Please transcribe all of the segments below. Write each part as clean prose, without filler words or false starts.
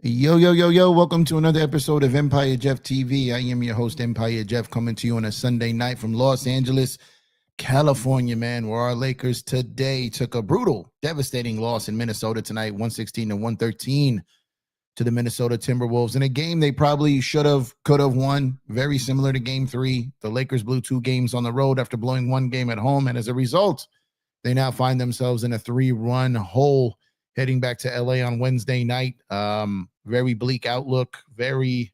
Yo, yo, yo, yo, welcome to another episode of Empire Jeff TV. I am your host, Empire Jeff, coming to you on a Sunday night from Los Angeles, California, man, where our Lakers today took a brutal, devastating loss in Minnesota tonight, 116 to 113 to the Minnesota Timberwolves in a game they probably should have, could have won, very similar to game 3. The Lakers blew 2 games on the road after blowing 1 game at home, and as a result, they now find themselves in a 3-run hole heading back to LA on Wednesday night. Very bleak outlook, very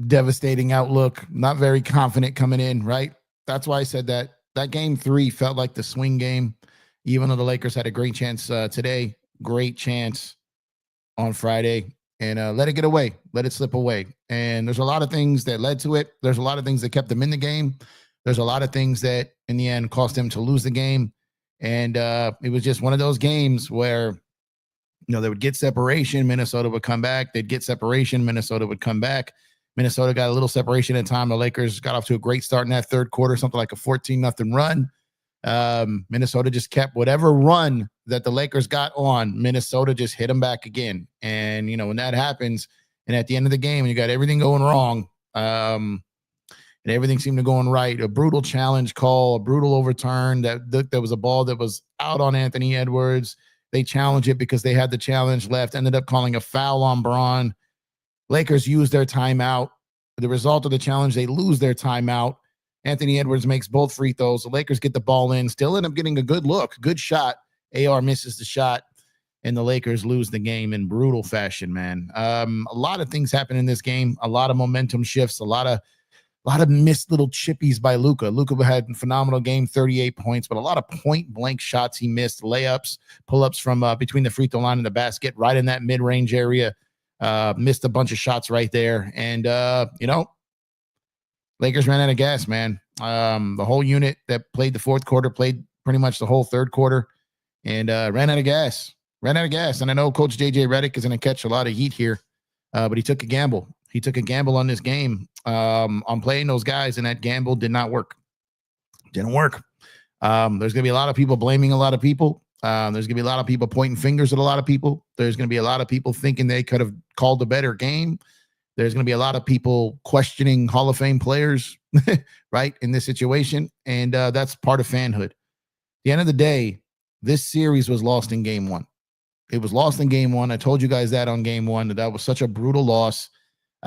devastating outlook, not very confident coming in, right? That's why I said that game 3 felt like the swing game, even though the Lakers had a great chance today, great chance on Friday, and let it get away, let it slip away. And there's a lot of things that led to it. There's a lot of things that kept them in the game. There's a lot of things that in the end cost them to lose the game. And it was just one of those games where, they would get separation. Minnesota would come back. They'd get separation. Minnesota would come back. Minnesota got a little separation at time. The Lakers got off to a great start in that third quarter, something like a 14-0 run. Minnesota just kept whatever run that the Lakers got on. Minnesota just hit them back again. And, when that happens, and at the end of the game, you got everything going wrong, and everything seemed to go on right. A brutal challenge call, a brutal overturn. There was a ball that was out on Anthony Edwards. They challenged it because they had the challenge left, ended up calling a foul on Braun. Lakers used their timeout. The result of the challenge, they lose their timeout. Anthony Edwards makes both free throws. The Lakers get the ball in, still end up getting a good look, good shot. AR misses the shot, and the Lakers lose the game in brutal fashion, man. A lot of things happen in this game, a lot of momentum shifts, a lot of missed little chippies by Luca. Luca had a phenomenal game, 38 points, but a lot of point-blank shots he missed, layups, pull-ups from between the free throw line and the basket, right in that mid-range area. Missed a bunch of shots right there. And, Lakers ran out of gas, man. The whole unit that played the fourth quarter played pretty much the whole third quarter and ran out of gas. And I know Coach J.J. Redick is going to catch a lot of heat here, but he took a gamble. He took a gamble on this game on playing those guys, and that gamble did not work. Didn't work. There's going to be a lot of people blaming a lot of people. There's going to be a lot of people pointing fingers at a lot of people. There's going to be a lot of people thinking they could have called a better game. There's going to be a lot of people questioning Hall of Fame players, right, in this situation, and that's part of fanhood. At the end of the day, this series was lost in game 1. It was lost in game 1. I told you guys that on game 1, that was such a brutal loss.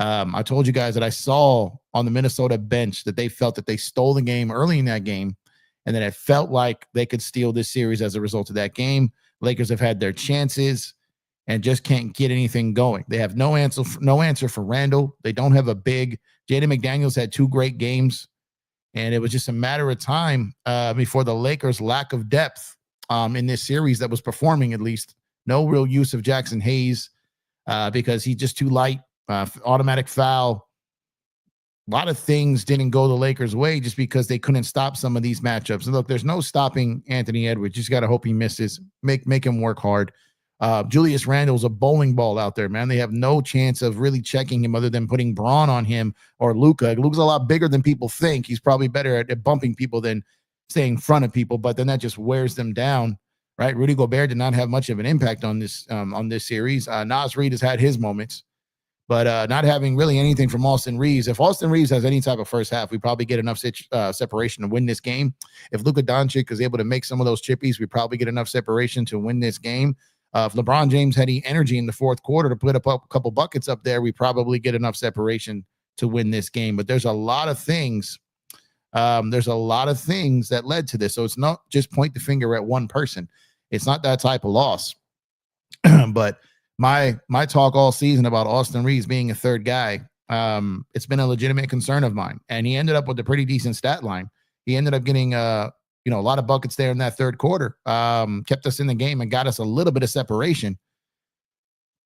I told you guys that I saw on the Minnesota bench that they felt that they stole the game early in that game, and that it felt like they could steal this series as a result of that game. Lakers have had their chances and just can't get anything going. They have no answer for Randall. They don't have a big. Jaden McDaniels had 2 great games, and it was just a matter of time before the Lakers' lack of depth in this series that was performing, at least. No real use of Jackson Hayes because he's just too light. Automatic foul. A lot of things didn't go the Lakers' way just because they couldn't stop some of these matchups. And look, there's no stopping Anthony Edwards. You just got to hope he misses. Make him work hard. Julius Randle's a bowling ball out there, man. They have no chance of really checking him other than putting Braun on him or Luca. Luca's a lot bigger than people think. He's probably better at bumping people than staying in front of people, but then that just wears them down, right? Rudy Gobert did not have much of an impact on this series. Naz Reid has had his moments. But not having really anything from Austin Reeves. If Austin Reeves has any type of first half, we probably get enough separation to win this game. If Luka Doncic is able to make some of those chippies, we probably get enough separation to win this game. If LeBron James had any energy in the fourth quarter to put up a couple buckets up there, we probably get enough separation to win this game. But there's a lot of things. That led to this. So it's not just point the finger at one person. It's not that type of loss. But my talk all season about Austin Reeves being a third guy, it's been a legitimate concern of mine. And he ended up with a pretty decent stat line. He ended up getting a lot of buckets there in that third quarter, kept us in the game and got us a little bit of separation.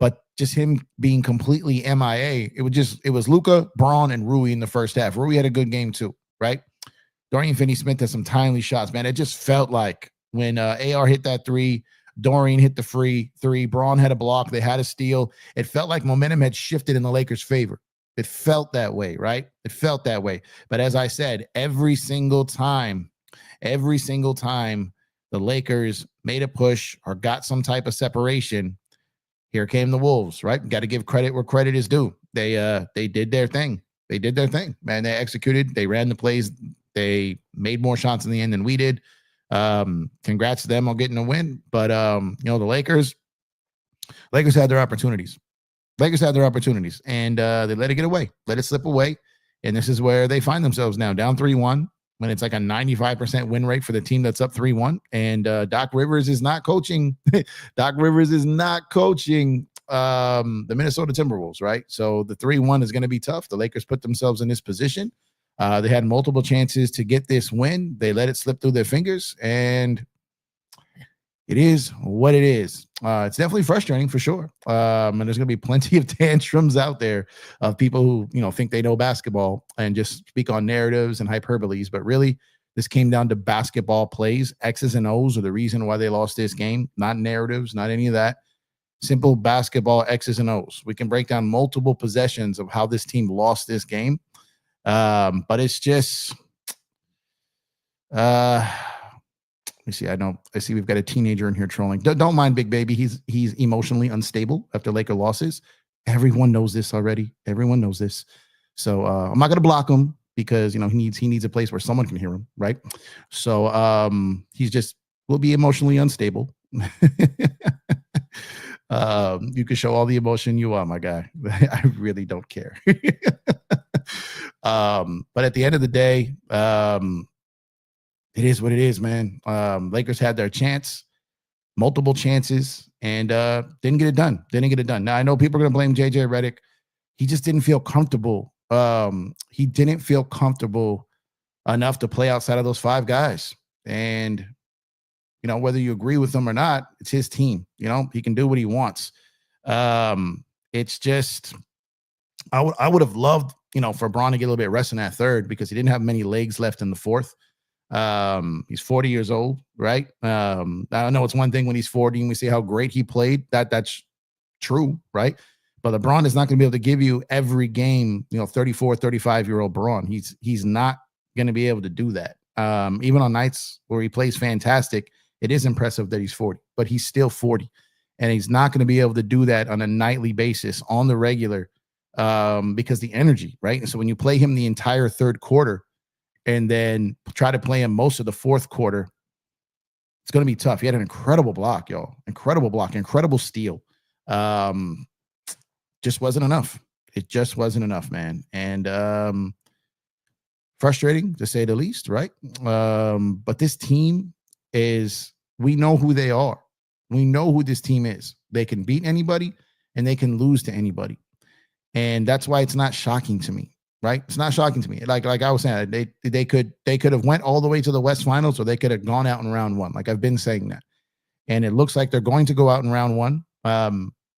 But just him being completely MIA, it was Luca, Braun, and Rui in the first half. Rui had a good game too, right? Dorian Finney-Smith had some timely shots, man. It just felt like when AR hit that 3, Dorian hit the free 3, Braun had a block, they had a steal. It felt like momentum had shifted in the Lakers' favor. It felt that way, right? It felt that way. But as I said, every single time the Lakers made a push or got some type of separation, here came the Wolves, right? Got to give credit where credit is due. They did their thing. They did their thing, man. They executed. They ran the plays. They made more shots in the end than we did. Congrats to them on getting a win. But the Lakers had their opportunities. And they let it get away, let it slip away. And this is where they find themselves now, down 3-1, when it's like a 95% win rate for the team that's up 3-1. And Doc Rivers is not coaching. Doc Rivers is not coaching the Minnesota Timberwolves, right? So the 3-1 is going to be tough. The Lakers put themselves in this position. They had multiple chances to get this win. They let it slip through their fingers, and it is what it is. It's definitely frustrating for sure. And there's going to be plenty of tantrums out there of people who, think they know basketball and just speak on narratives and hyperboles. But really, this came down to basketball plays. X's and O's are the reason why they lost this game, not narratives, not any of that. Simple basketball X's and O's. We can break down multiple possessions of how this team lost this game. But it's just, let me see. I see we've got a teenager in here trolling. Don't mind Big Baby. He's emotionally unstable after Laker losses. Everyone knows this already. Everyone knows this. So I'm not gonna block him because he needs a place where someone can hear him, right? So will be emotionally unstable. You can show all the emotion you want, my guy. I really don't care. But at the end of the day, it is what it is, man. Lakers had their chance, multiple chances, and didn't get it done. Now, I know people are going to blame JJ Redick. He just didn't feel comfortable. He didn't feel comfortable enough to play outside of those five guys. And, whether you agree with him or not, it's his team. He can do what he wants. It's just, I would have loved, for Braun to get a little bit of rest in that third because he didn't have many legs left in the fourth. He's 40 years old, right? I know it's one thing when he's 40 and we see how great he played. That's true, right? But LeBron is not going to be able to give you every game, 34, 35-year-old Braun. He's not going to be able to do that. Even on nights where he plays fantastic, it is impressive that he's 40, but he's still 40. And he's not going to be able to do that on a nightly basis on the regular because the energy, right? And so when you play him the entire third quarter, and then try to play him most of the fourth quarter, it's going to be tough. He had an incredible block, y'all. Incredible block, incredible steal. Just wasn't enough. It just wasn't enough, man. And frustrating, to say the least, right? But this team we know who they are. We know who this team is. They can beat anybody, and they can lose to anybody. And that's why it's not shocking to me. Right? It's not shocking to me. Like I was saying, they could have went all the way to the West Finals, or they could have gone out in round one. Like I've been saying that. And it looks like they're going to go out in round one.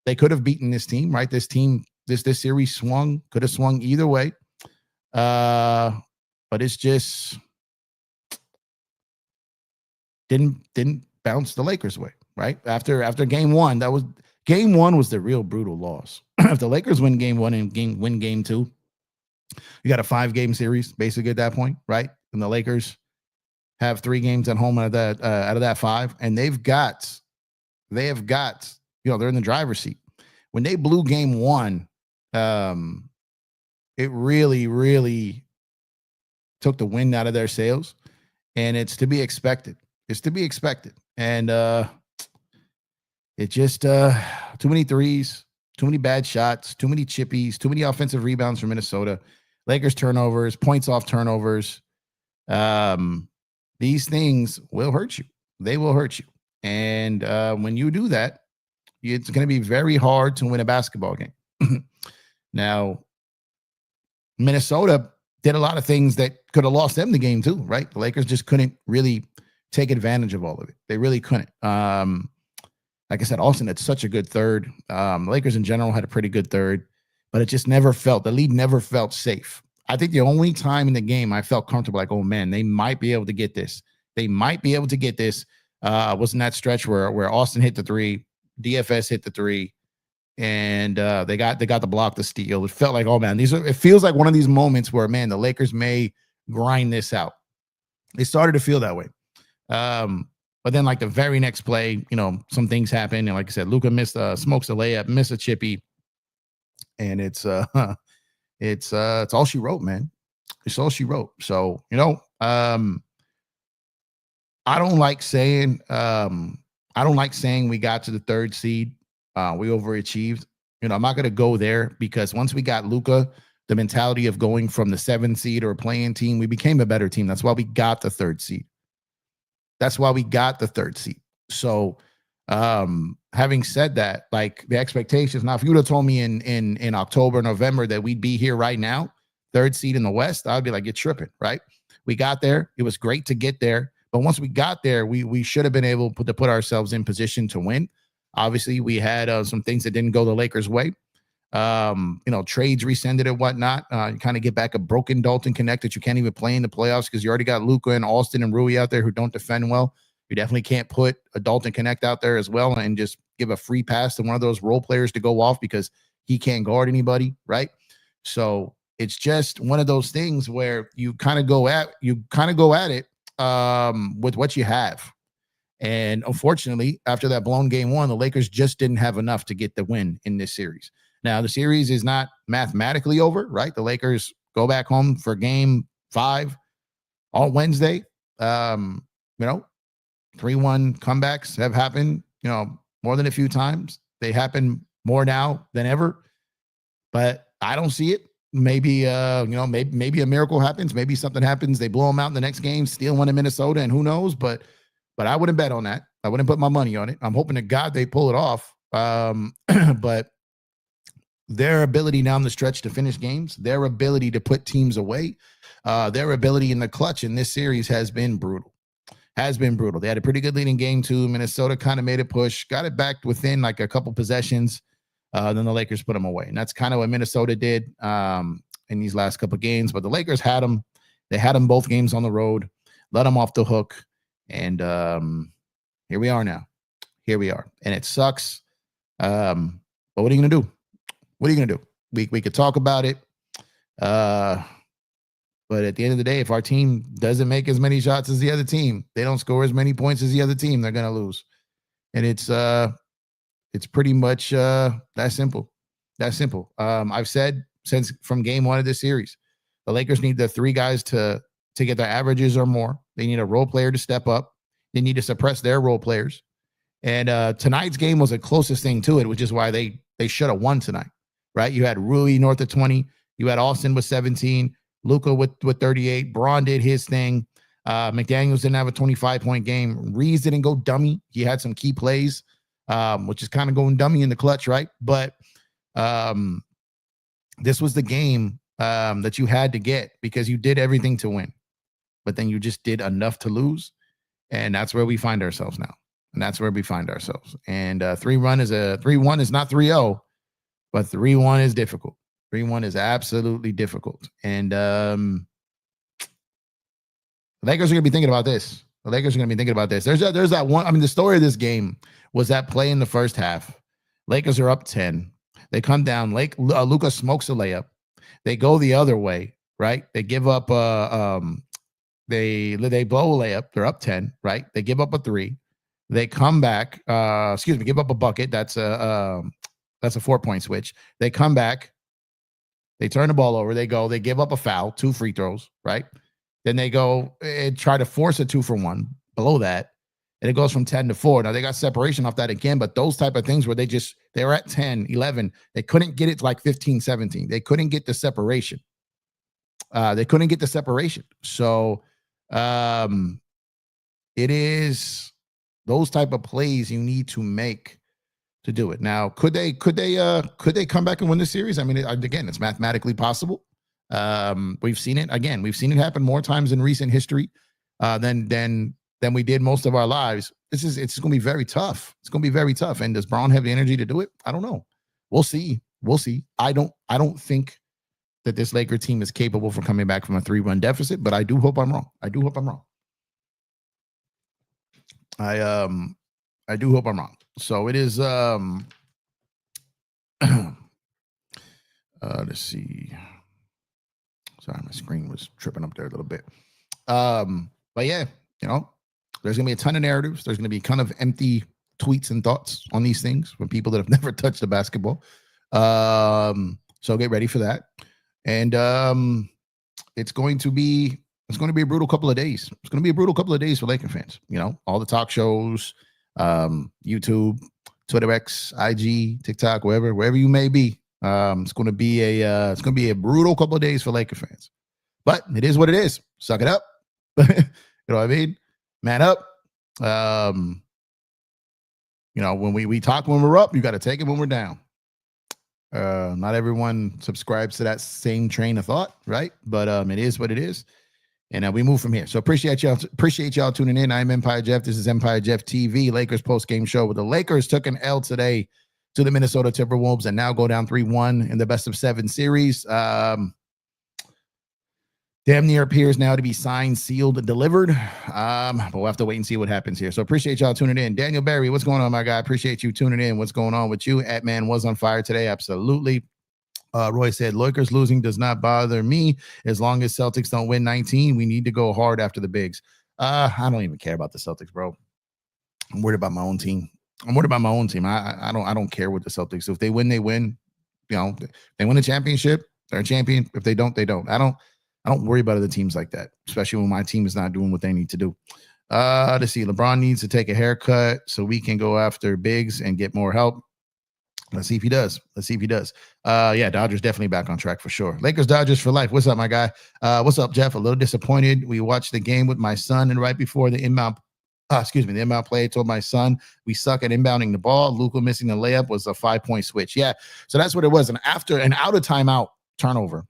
They could have beaten this team, right? This team, this series could have swung either way. But it's just didn't bounce the Lakers' way, right? After game one, game one was the real brutal loss. If the Lakers win game one and win game two, you got a 5-game series basically at that point, right? And the Lakers have 3 games at home out of that 5, and they have got, they're in the driver's seat. When they blew game one, it really, really took the wind out of their sails, and it's to be expected. And it just too many threes, too many bad shots, too many chippies, too many offensive rebounds from Minnesota. Lakers turnovers, points off turnovers. These things will hurt you. They will hurt you. And when you do that, it's going to be very hard to win a basketball game. Now, Minnesota did a lot of things that could have lost them the game too, right? The Lakers just couldn't really take advantage of all of it. They really couldn't. Like I said, Austin had such a good third. Lakers in general had a pretty good third, but it just the lead never felt safe. I think the only time in the game I felt comfortable, like, oh man, they might be able to get this. Was in that stretch where Austin hit the 3, DFS hit the 3, and they got the block, the steal. It felt like, oh man, it feels like one of these moments where, man, the Lakers may grind this out. They started to feel that way. But then like the very next play, some things happen. And like I said, Luca smokes a layup, missed a chippy. And it's all she wrote, man. It's all she wrote. So, I don't like saying we got to the third seed. We overachieved. I'm not gonna go there because once we got Luca, the mentality of going from the 7th seed or a playing team, we became a better team. That's why we got the third seed. So having said that, like the expectations now, if you would have told me in October, November that we'd be here right now, third seed in the West, I'd be like, you're tripping, right? We got there. It was great to get there. But once we got there, we should have been able to put ourselves in position to win. Obviously, we had some things that didn't go the Lakers' way. Trades rescinded and whatnot. You kind of get back a broken Dalton Connect that you can't even play in the playoffs because you already got Luca and Austin and Rui out there who don't defend well. You definitely can't put a Dalton Connect out there as well and just give a free pass to one of those role players to go off because he can't guard anybody, right? So it's just one of those things where you kind of go at it with what you have. And unfortunately, after that blown game 1, the Lakers just didn't have enough to get the win in this series. Now, the series is not mathematically over, right? The Lakers go back home for game 5 on Wednesday. 3-1 comebacks have happened, more than a few times. They happen more now than ever, but I don't see it. Maybe, maybe a miracle happens. Maybe something happens. They blow them out in the next game, steal one in Minnesota, and who knows? But I wouldn't bet on that. I wouldn't put my money on it. I'm hoping to God they pull it off. But their ability down the stretch to finish games, their ability to put teams away, their ability in the clutch in this series has been brutal. They had a pretty good lead in game 2. Minnesota kind of made a push, got it back within like a couple possessions. Then the Lakers put them away. And that's kind of what Minnesota did in these last couple of games. But the Lakers had them. They had them both games on the road, let them off the hook. And here we are now. And it sucks. But what are you going to do? We could talk about it. But at the end of the day, if our team doesn't make as many shots as the other team, they don't score as many points as the other team, they're going to lose. And it's pretty much that simple. I've said since from game 1 of this series, the Lakers need the 3 guys to get their averages or more. They need a role player to step up. They need to suppress their role players. And tonight's game was the closest thing to it, which is why they should have won tonight, right? You had Rui north of 20. You had Austin with 17. Luca with 38. Braun did his thing. McDaniels didn't have a 25-point game. Reeves didn't go dummy. He had some key plays, which is kind of going dummy in the clutch, right? But this was the game that you had to get because you did everything to win. But then you just did enough to lose. And that's where we find ourselves now. And 3-1 is not 3-0, but 3-1 is difficult. 3-1 is absolutely difficult. And the Lakers are going to be thinking about this. There's that one. I mean, the story of this game was that play in the first half. Lakers are up 10. They come down. Luca smokes a layup. They go the other way, right? They give up they blow a layup. They're up 10, right? They give up a 3. They come back, give up a bucket. That's a 4-point switch. They come back. They turn the ball over. They give up a foul, 2 free throws, right? Then they go and try to force a 2-for-1 below that. And it goes from 10 to 4. Now they got separation off that again, but those type of things where they were at 10, 11. They couldn't get it to like 15, 17. They couldn't get the separation. So it is those type of plays you need to make to do it. Now, could they come back and win the series? I mean, again, it's mathematically possible. We've seen it happen more times in recent history than we did most of our lives. It's going to be very tough. And does Braun have the energy to do it? I don't know. We'll see. I don't think that this Laker team is capable for coming back from a 3-1 deficit, but I do hope I'm wrong. I do hope I'm wrong. So it is let's see. Sorry, my screen was tripping up there a little bit. But yeah, There's going to be a ton of narratives. There's going to be kind of empty tweets and thoughts on these things from people that have never touched the basketball. So get ready for that. And it's going to be a brutal couple of days. It's going to be a brutal couple of days for Laker fans. You know, all the talk shows, YouTube, Twitter X, IG, TikTok, wherever you may be. It's going to be a brutal couple of days for Laker fans. But it is what it is. Suck it up. You know what I mean? Man up. You know, when we talk when we're up, you got to take it when we're down. Not everyone subscribes to that same train of thought, right? But it is what it is. And we move from here. So appreciate y'all tuning in. I'm Empire Jeff. This is Empire Jeff TV, Lakers post-game show, where the Lakers took an L today to the Minnesota Timberwolves and now go down 3-1 in the best-of-7 series. Damn near appears now to be signed, sealed, and delivered. But we'll have to wait and see what happens here. So appreciate y'all tuning in. Daniel Barry, what's going on, my guy? Appreciate you tuning in. What's going on with you? Atman was on fire today. Absolutely. Roy said, Lakers losing does not bother me. As long as Celtics don't win 19, we need to go hard after the bigs. I don't even care about the Celtics, bro. I'm worried about my own team. I don't care what the Celtics. If they win, they win. You know, they win a championship, they're a champion. If they don't, they don't. I don't worry about other teams like that, especially when my team is not doing what they need to do. Let's see. LeBron needs to take a haircut so we can go after bigs and get more help. Let's see if he does. Yeah, Dodgers definitely back on track for sure. Lakers, Dodgers for life. What's up, my guy? What's up, Jeff? A little disappointed. We watched the game with my son, and right before the inbound play, I told my son we suck at inbounding the ball. Luca missing the layup was a 5-point switch. Yeah, so that's what it was. And after an out of timeout turnover,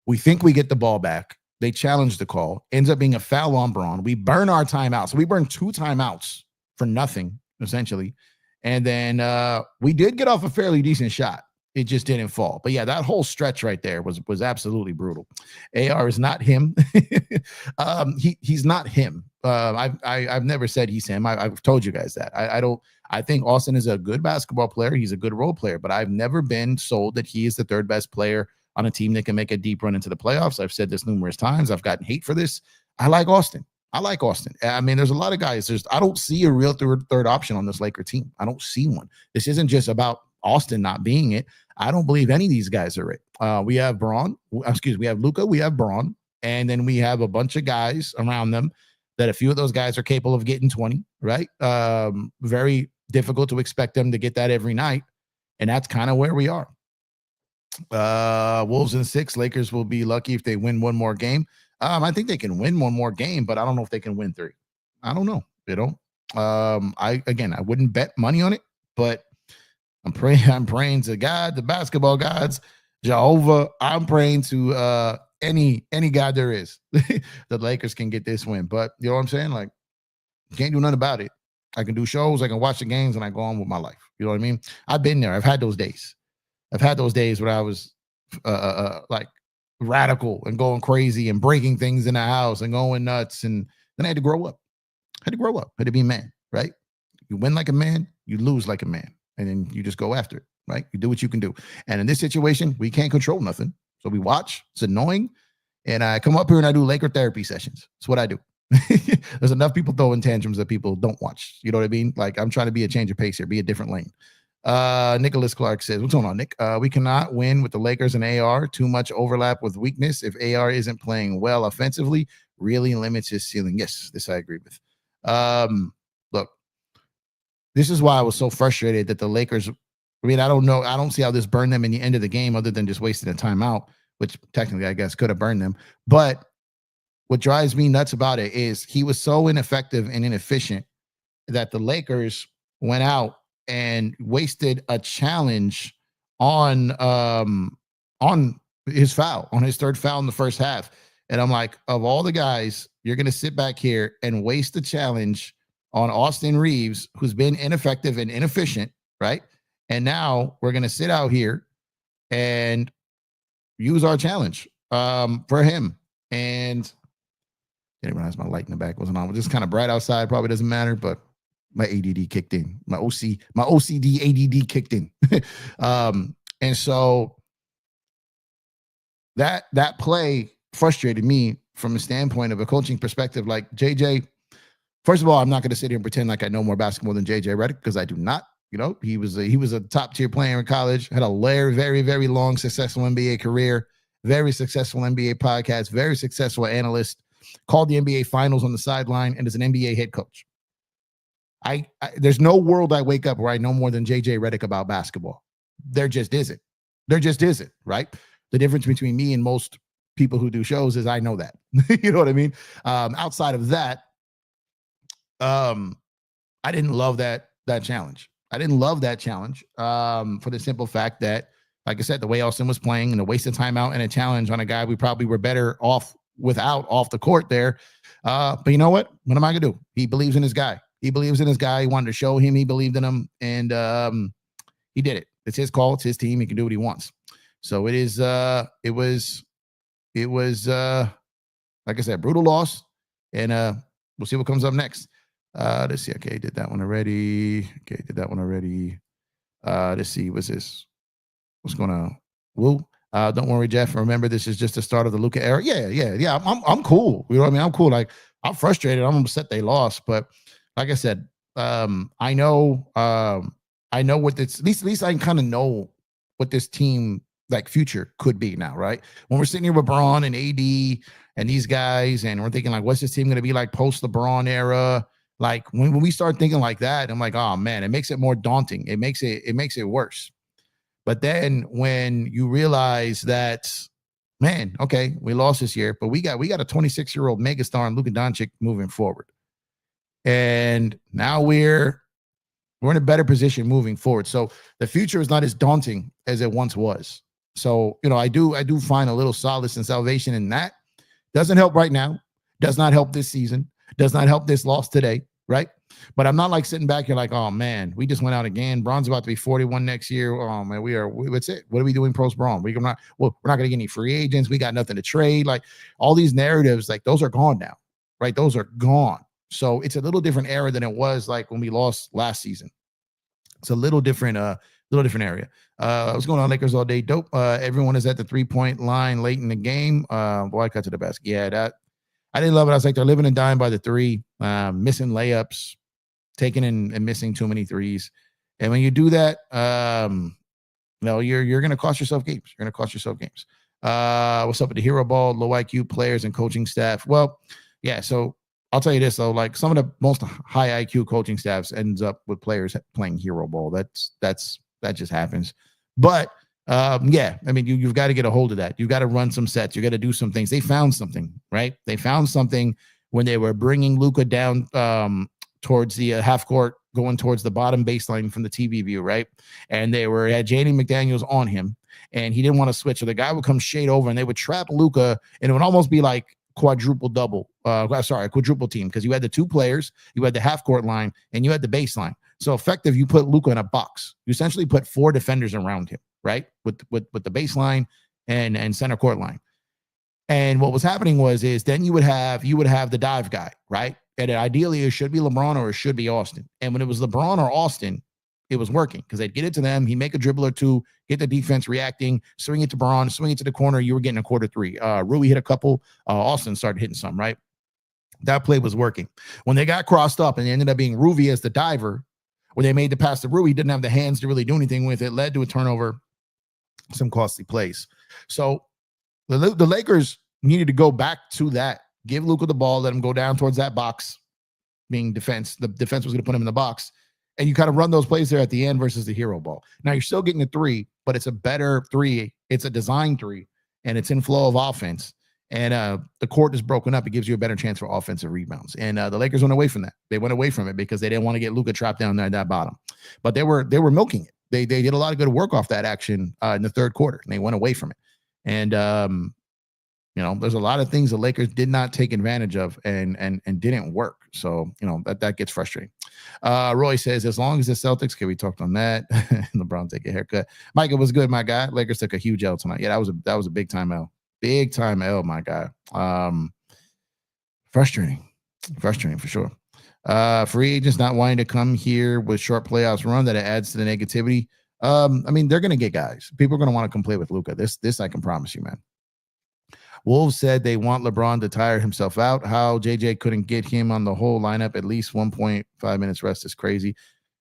we think we get the ball back. They challenge the call. Ends up being a foul on Braun. We burn our timeouts. So we burn 2 timeouts for nothing, essentially. And then we did get off a fairly decent shot. It just didn't fall. But yeah, that whole stretch right there was absolutely brutal. AR is not him. He's not him. I've never said he's him. I've told you guys that. I think Austin is a good basketball player. He's a good role player, but I've never been sold that he is the 3rd best player on a team that can make a deep run into the playoffs. I've said this numerous times. I've gotten hate for this. I like Austin. I mean, there's a lot of guys. I don't see a real third option on this Laker team. I don't see one. This isn't just about Austin not being it. I don't believe any of these guys are it. We have Luca, we have Braun, and then we have a bunch of guys around them that a few of those guys are capable of getting 20, right? Very difficult to expect them to get that every night, and that's kind of where we are. Wolves in 6. Lakers will be lucky if they win one more game. I think they can win one more game, but I don't know if they can win 3. I don't know. You know, I wouldn't bet money on it, but I'm praying to God, the basketball gods, Jehovah. I'm praying to any God there is. The Lakers can get this win, but you know what I'm saying? Like, can't do nothing about it. I can do shows, I can watch the games, and I go on with my life. You know what I mean? I've been there. I've had those days where I was like radical and going crazy and breaking things in the house and going nuts. And then I had to grow up. I had to be a man, right? You win like a man, you lose like a man. And then you just go after it, right? You do what you can do. And in this situation, we can't control nothing. So we watch. It's annoying. And I come up here and I do Laker therapy sessions. That's what I do. There's enough people throwing tantrums that people don't watch. You know what I mean? Like, I'm trying to be a change of pace here, be a different lane. Nicholas Clark says, what's going on, Nick? We cannot win with the Lakers and AR. Too much overlap with weakness. If AR isn't playing well offensively, really limits his ceiling. Yes, this I agree with. Look, this is why I was so frustrated that the Lakers, I mean, I don't know. I don't see how this burned them in the end of the game other than just wasting a timeout, which technically I guess could have burned them. But what drives me nuts about it is he was so ineffective and inefficient that the Lakers went out and wasted a challenge on his foul, on his 3rd foul in the first half. And I'm like, of all the guys, you're going to sit back here and waste the challenge on Austin Reeves, who's been ineffective and inefficient, right? And now we're going to sit out here and use our challenge for him. And I didn't realize my light in the back wasn't on. It was just kind of bright outside. Probably doesn't matter, but my ADD kicked in. My OCD ADD kicked in. And so that play frustrated me from a standpoint of a coaching perspective, like JJ. First of all, I'm not going to sit here and pretend like I know more basketball than JJ Redick because I do not. You know, he was a top tier player in college, had a very, very long, successful NBA career, very successful NBA podcast, very successful analyst, called the NBA finals on the sideline, and is an NBA head coach. There's no world I wake up where I know more than JJ Redick about basketball. There just isn't. Right? The difference between me and most people who do shows is I know that. You know what I mean? Outside of that, I didn't love that challenge. I didn't love that challenge for the simple fact that, like I said, the way Austin was playing and a waste of timeout and a challenge on a guy we probably were better off without off the court there. But you know what? What am I going to do? He believes in his guy. He wanted to show him he believed in him, and he did it. It's his call. It's his team. He can do what he wants. So it is. It was. Like I said, brutal loss, and we'll see what comes up next. Let's see. Okay, did that one already. Let's see. What's this? What's going on? Woo. Don't worry, Jeff. Remember, this is just the start of the Luca era. Yeah. I'm cool. You know what I mean? I'm cool. Like, I'm frustrated. I'm upset they lost, but like I said, I know what this. At least I can kind of know what this team like future could be now, right? When we're sitting here with Braun and AD and these guys, and we're thinking like, what's this team going to be like post LeBron era? Like when we start thinking like that, I'm like, oh man, it makes it more daunting. It makes it worse. But then when you realize that, man, okay, we lost this year, but we got a 26-year-old megastar in Luka Doncic moving forward, and now we're in a better position moving forward. So the future is not as daunting as it once was. So I do find a little solace and salvation in that. Doesn't help right now. Does not help this season. Does not help this loss today. Right. But I'm not like sitting back here like, oh man, we just went out again. Braun's about to be 41 next year. Oh man, that's it. What are we doing post Braun? We're not going to get any free agents. We got nothing to trade. Like all these narratives, like those are gone now. Right. Those are gone. So it's a little different era than it was like when we lost last season. It's a little different area. What's going on, Lakers all day? Dope. Everyone is at the 3-point line late in the game. Boy, I cut to the basket. Yeah, that I didn't love it. I was like, they're living and dying by the three, missing layups, taking in and missing too many threes. And when you do that, you're going to cost yourself games. What's up with the hero ball, low IQ players and coaching staff? Well, yeah. So I'll tell you this though, like some of the most high IQ coaching staffs ends up with players playing hero ball. That just happens. But yeah, I mean, you've got to get a hold of that. You've got to run some sets. You got to do some things. They found something, right? They found something when they were bringing Luka down towards the half court, going towards the bottom baseline from the TV view, right? And they had Jaden McDaniels on him, and he didn't want to switch. So the guy would come shade over, and they would trap Luka, and it would almost be like quadruple team, because you had the two players, you had the half court line, and you had the baseline. So effective, you put Luka in a box. You essentially put 4 defenders around him, right? With the baseline and center court line. And what was happening is then you would have the dive guy, right? And ideally it should be LeBron or it should be Austin. And when it was LeBron or Austin, it was working because they'd get it to them. He'd make a dribble or two, get the defense reacting, swing it to Braun, swing it to the corner. You were getting a quarter three. Rui hit a couple. Austin started hitting some, right? That play was working. When they got crossed up and it ended up being Rui as the diver, when they made the pass to Rui, he didn't have the hands to really do anything with it. Led to a turnover, some costly plays. So the Lakers needed to go back to that. Give Luka the ball, let him go down towards that box, being defense. The defense was going to put him in the box. And you kind of run those plays there at the end versus the hero ball. Now you're still getting a 3, but it's a better 3. It's a design 3, and it's in flow of offense. And the court is broken up. It gives you a better chance for offensive rebounds. And the Lakers went away from that. They went away from it because they didn't want to get Luka trapped down there at that bottom. But they were milking it. They did a lot of good work off that action in the third quarter, and they went away from it. And there's a lot of things the Lakers did not take advantage of and didn't work. So, that gets frustrating. Roy says, as long as the Celtics, okay, we talked on that. LeBron take a haircut. Mike, it was good, my guy. Lakers took a huge L tonight. Yeah, that was a big time L. Big time L, my guy. Frustrating for sure. Free agents not wanting to come here with short playoffs run, that it adds to the negativity. I mean, they're going to get guys. People are going to want to come play with Luka. This I can promise you, man. Wolves said they want LeBron to tire himself out. How JJ couldn't get him on the whole lineup at least 1.5 minutes rest is crazy.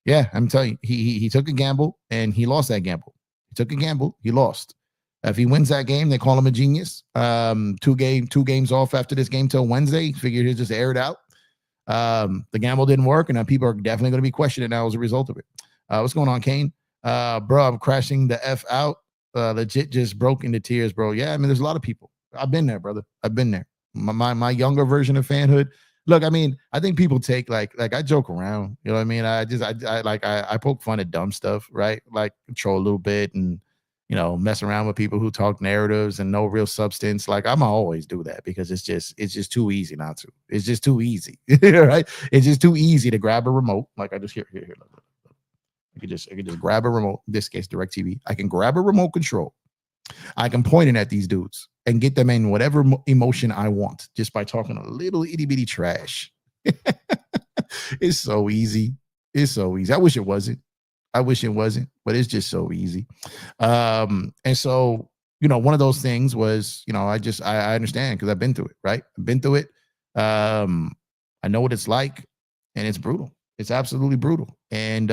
Yeah, I'm telling you, he took a gamble and he lost that gamble. He took a gamble, he lost. If he wins that game, they call him a genius. Two games off after this game till Wednesday. Figured he'll just air it out. The gamble didn't work, and now people are definitely going to be questioning now as a result of it. What's going on, Kane? Bro, I'm crashing the F out. Legit just broke into tears, bro. Yeah, I mean, there's a lot of people. I've been there, brother. I've been there. My younger version of fanhood. Look, I mean, I think people take like I joke around. You know what I mean? I poke fun at dumb stuff, right? Like troll a little bit and mess around with people who talk narratives and no real substance. Like I'm always do that because it's just too easy not to. It's just too easy, right? It's just too easy to grab a remote. Like I just here. I could just grab a remote. In this case, DirecTV. I can grab a remote control. I can point it at these dudes and get them in whatever emotion I want just by talking a little itty bitty trash. It's so easy. It's so easy. I wish it wasn't. But it's just so easy. And so, one of those things was, I understand because I've been through it, right? I've been through it. I know what it's like, and it's brutal. It's absolutely brutal. And,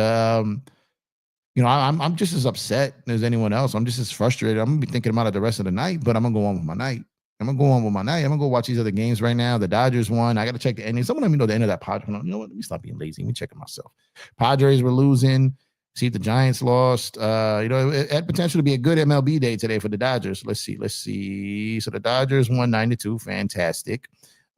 I'm just as upset as anyone else. I'm just as frustrated. I'm going to be thinking about it the rest of the night, but I'm going to go on with my night. I'm going to go watch these other games right now. The Dodgers won. I got to check the ending. Someone let me know the end of that Padres. You know what? Let me stop being lazy. Let me check it myself. Padres were losing. See if the Giants lost. It had potential to be a good MLB day today for the Dodgers. Let's see. So the Dodgers won 9-2. Fantastic.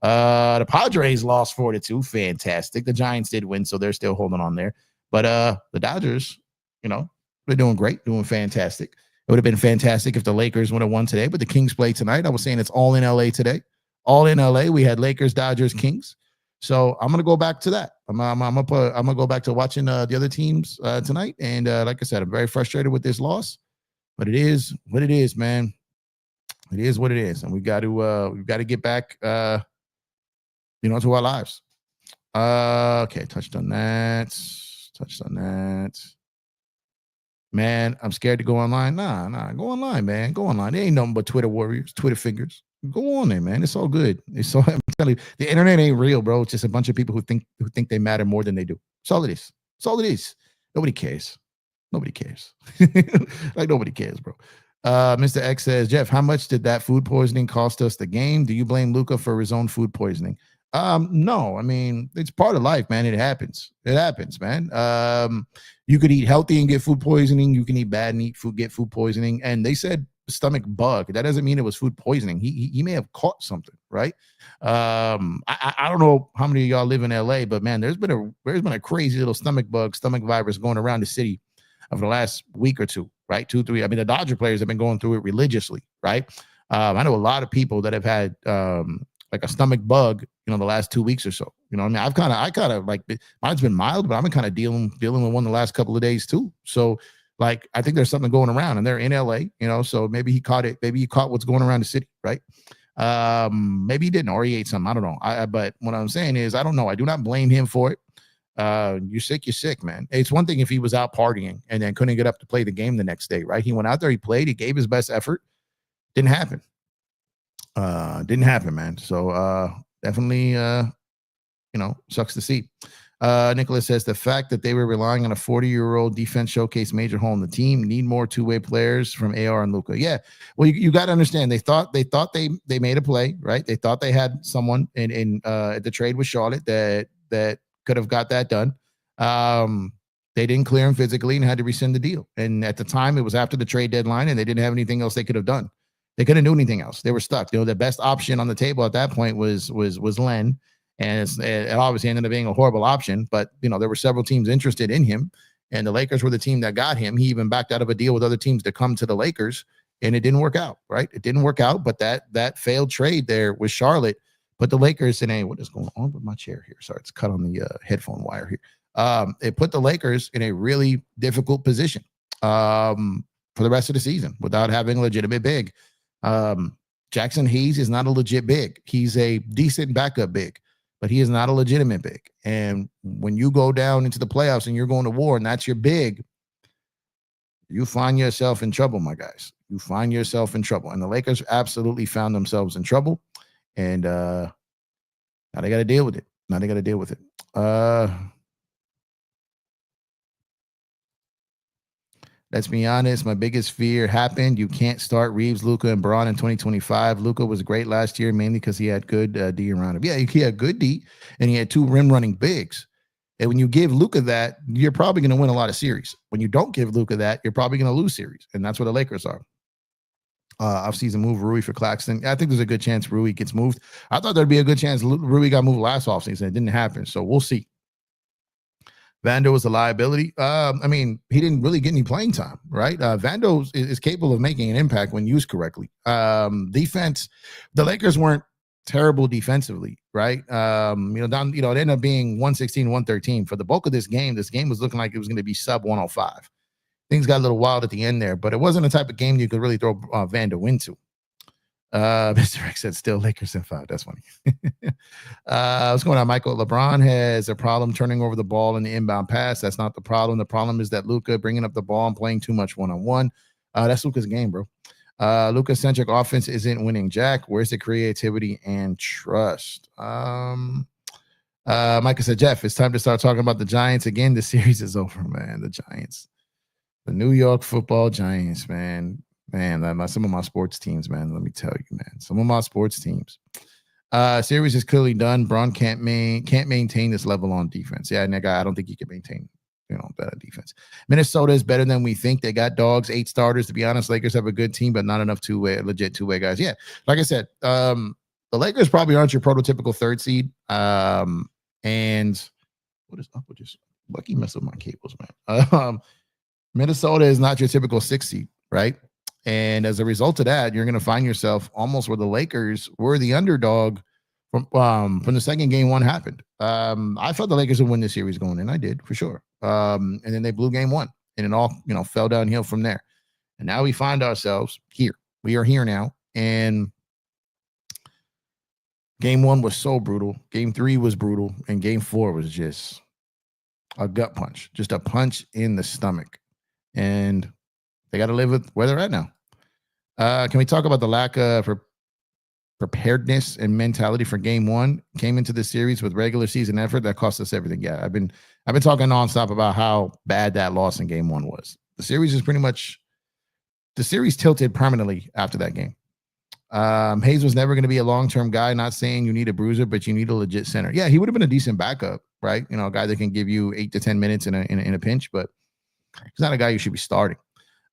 The Padres lost 4-2. Fantastic. The Giants did win, so they're still holding on there. But the Dodgers, they're doing great, doing fantastic. It would have been fantastic if the Lakers would have won today, but the Kings play tonight. I was saying it's all in LA today. All in LA. We had Lakers, Dodgers, Kings. So I'm gonna go back to that. I'm gonna go back to watching the other teams tonight. And like I said, I'm very frustrated with this loss, but it is what it is, man. It is what it is, and we've got to get back, to our lives. Okay, touched on that. Man, I'm scared to go online. Nah, go online, man. Go online. There ain't nothing but Twitter warriors, Twitter fingers. Go on there, man. It's all good. I'm telling you, the internet ain't real, bro. It's just a bunch of people who think they matter more than they do. That's all it is. That's all it is. Nobody cares. Nobody cares. Like nobody cares, bro. Mr. X says, Jeff, how much did that food poisoning cost us the game? Do you blame Luca for his own food poisoning? No, I mean, it's part of life, man. It happens, man. You could eat healthy and get food poisoning. You can eat bad and get food poisoning. And they said stomach bug. That doesn't mean it was food poisoning. He may have caught something, right? I don't know how many of y'all live in LA, but man, there's been a crazy little stomach virus going around the city over the last week or two, right? 2-3. I mean, the Dodger players have been going through it religiously, right? I know a lot of people that have had like a stomach bug, the last 2 weeks or so. I mean, I kind of like, mine's been mild, but I've been kind of dealing with one the last couple of days too. So like, I think there's something going around, and they're in LA, so maybe he caught it. Maybe he caught what's going around the city, right? Maybe he didn't, or he ate something. I don't know. But what I'm saying is, I don't know. I do not blame him for it. You're sick, man. It's one thing if he was out partying and then couldn't get up to play the game the next day, right? He went out there, he played, he gave his best effort. Didn't happen. Man. So definitely sucks to see. Nicholas says the fact that they were relying on a 40-year-old defense showcase major hole in the team, need more two-way players from AR and Luca. Yeah. Well, you got to understand, they thought they made a play, right? They thought they had someone in the trade with Charlotte that could have got that done. They didn't clear him physically and had to rescind the deal. And at the time, it was after the trade deadline, and they didn't have anything else they could have done. They couldn't do anything else. They were stuck. The best option on the table at that point was Len, and it obviously ended up being a horrible option. But there were several teams interested in him, and the Lakers were the team that got him. He even backed out of a deal with other teams to come to the Lakers, and it didn't work out. Right? It didn't work out. But that failed trade there with Charlotte put the Lakers in a, what is going on with my chair here? Sorry, it's cut on the headphone wire here. It put the Lakers in a really difficult position for the rest of the season without having a legitimate big. Jackson Hayes is not a legit big. He's a decent backup big, but he is not a legitimate big. And when you go down into the playoffs and you're going to war and that's your big, you find yourself in trouble, my guys. You find yourself in trouble. And the Lakers absolutely found themselves in trouble. And now they got to deal with it. Let's be honest. My biggest fear happened. You can't start Reeves, Luca, and Braun in 2025. Luca was great last year, mainly because he had good D around him. Yeah, he had good D, and he had 2 rim running bigs. And when you give Luca that, you're probably going to win a lot of series. When you don't give Luca that, you're probably going to lose series. And that's where the Lakers are. Off-season move Rui for Claxton. I think there's a good chance Rui gets moved. I thought there'd be a good chance Rui got moved last offseason. It didn't happen. So we'll see. Vando was a liability. He didn't really get any playing time, right? Vando is capable of making an impact when used correctly. Defense, the Lakers weren't terrible defensively, right? It ended up being 116-113 for the bulk of this game. This game was looking like it was going to be sub 105. Things got a little wild at the end there, but it wasn't a type of game you could really throw Vando into. Mr. Rick said still Lakers in 5. That's funny. What's going on, Michael? LeBron has a problem turning over the ball in the inbound pass. That's not the problem. The problem is that Luca bringing up the ball and playing too much one-on-one. That's Luca's game, bro. Luca-centric offense isn't winning jack. Where's the creativity and trust? Michael said, Jeff, it's time to start talking about the Giants again. The series is over, man. The Giants. The New York football Giants, man. Some of my sports teams, man. Let me tell you, man. Some of my sports teams. Series is clearly done. Braun can't maintain this level on defense. Yeah, Nick, I don't think he can maintain, better defense. Minnesota is better than we think. They got dogs, 8 starters. To be honest, Lakers have a good team, but not enough legit two-way guys. Yeah, like I said, the Lakers probably aren't your prototypical 3rd seed. And what is up with this? Lucky mess with my cables, man. Minnesota is not your typical 6 seed, right? And as a result of that, you're going to find yourself almost where the Lakers were the underdog from the second game 1 happened. I thought the Lakers would win this series going in. I did, for sure. And then they blew game 1, and it all, fell downhill from there. And now we find ourselves here. We are here now. And game 1 was so brutal. Game 3 was brutal. And game 4 was just a gut punch, just a punch in the stomach. And they got to live with where they're at now. Can we talk about the lack of preparedness and mentality for game 1? Came into the series with regular season effort that cost us everything. Yeah, I've been talking nonstop about how bad that loss in game 1 was. The series tilted permanently after that game. Hayes was never going to be a long-term guy. Not saying you need a bruiser, but you need a legit center. Yeah, he would have been a decent backup, right? A guy that can give you 8 to 10 minutes in a pinch, but he's not a guy you should be starting.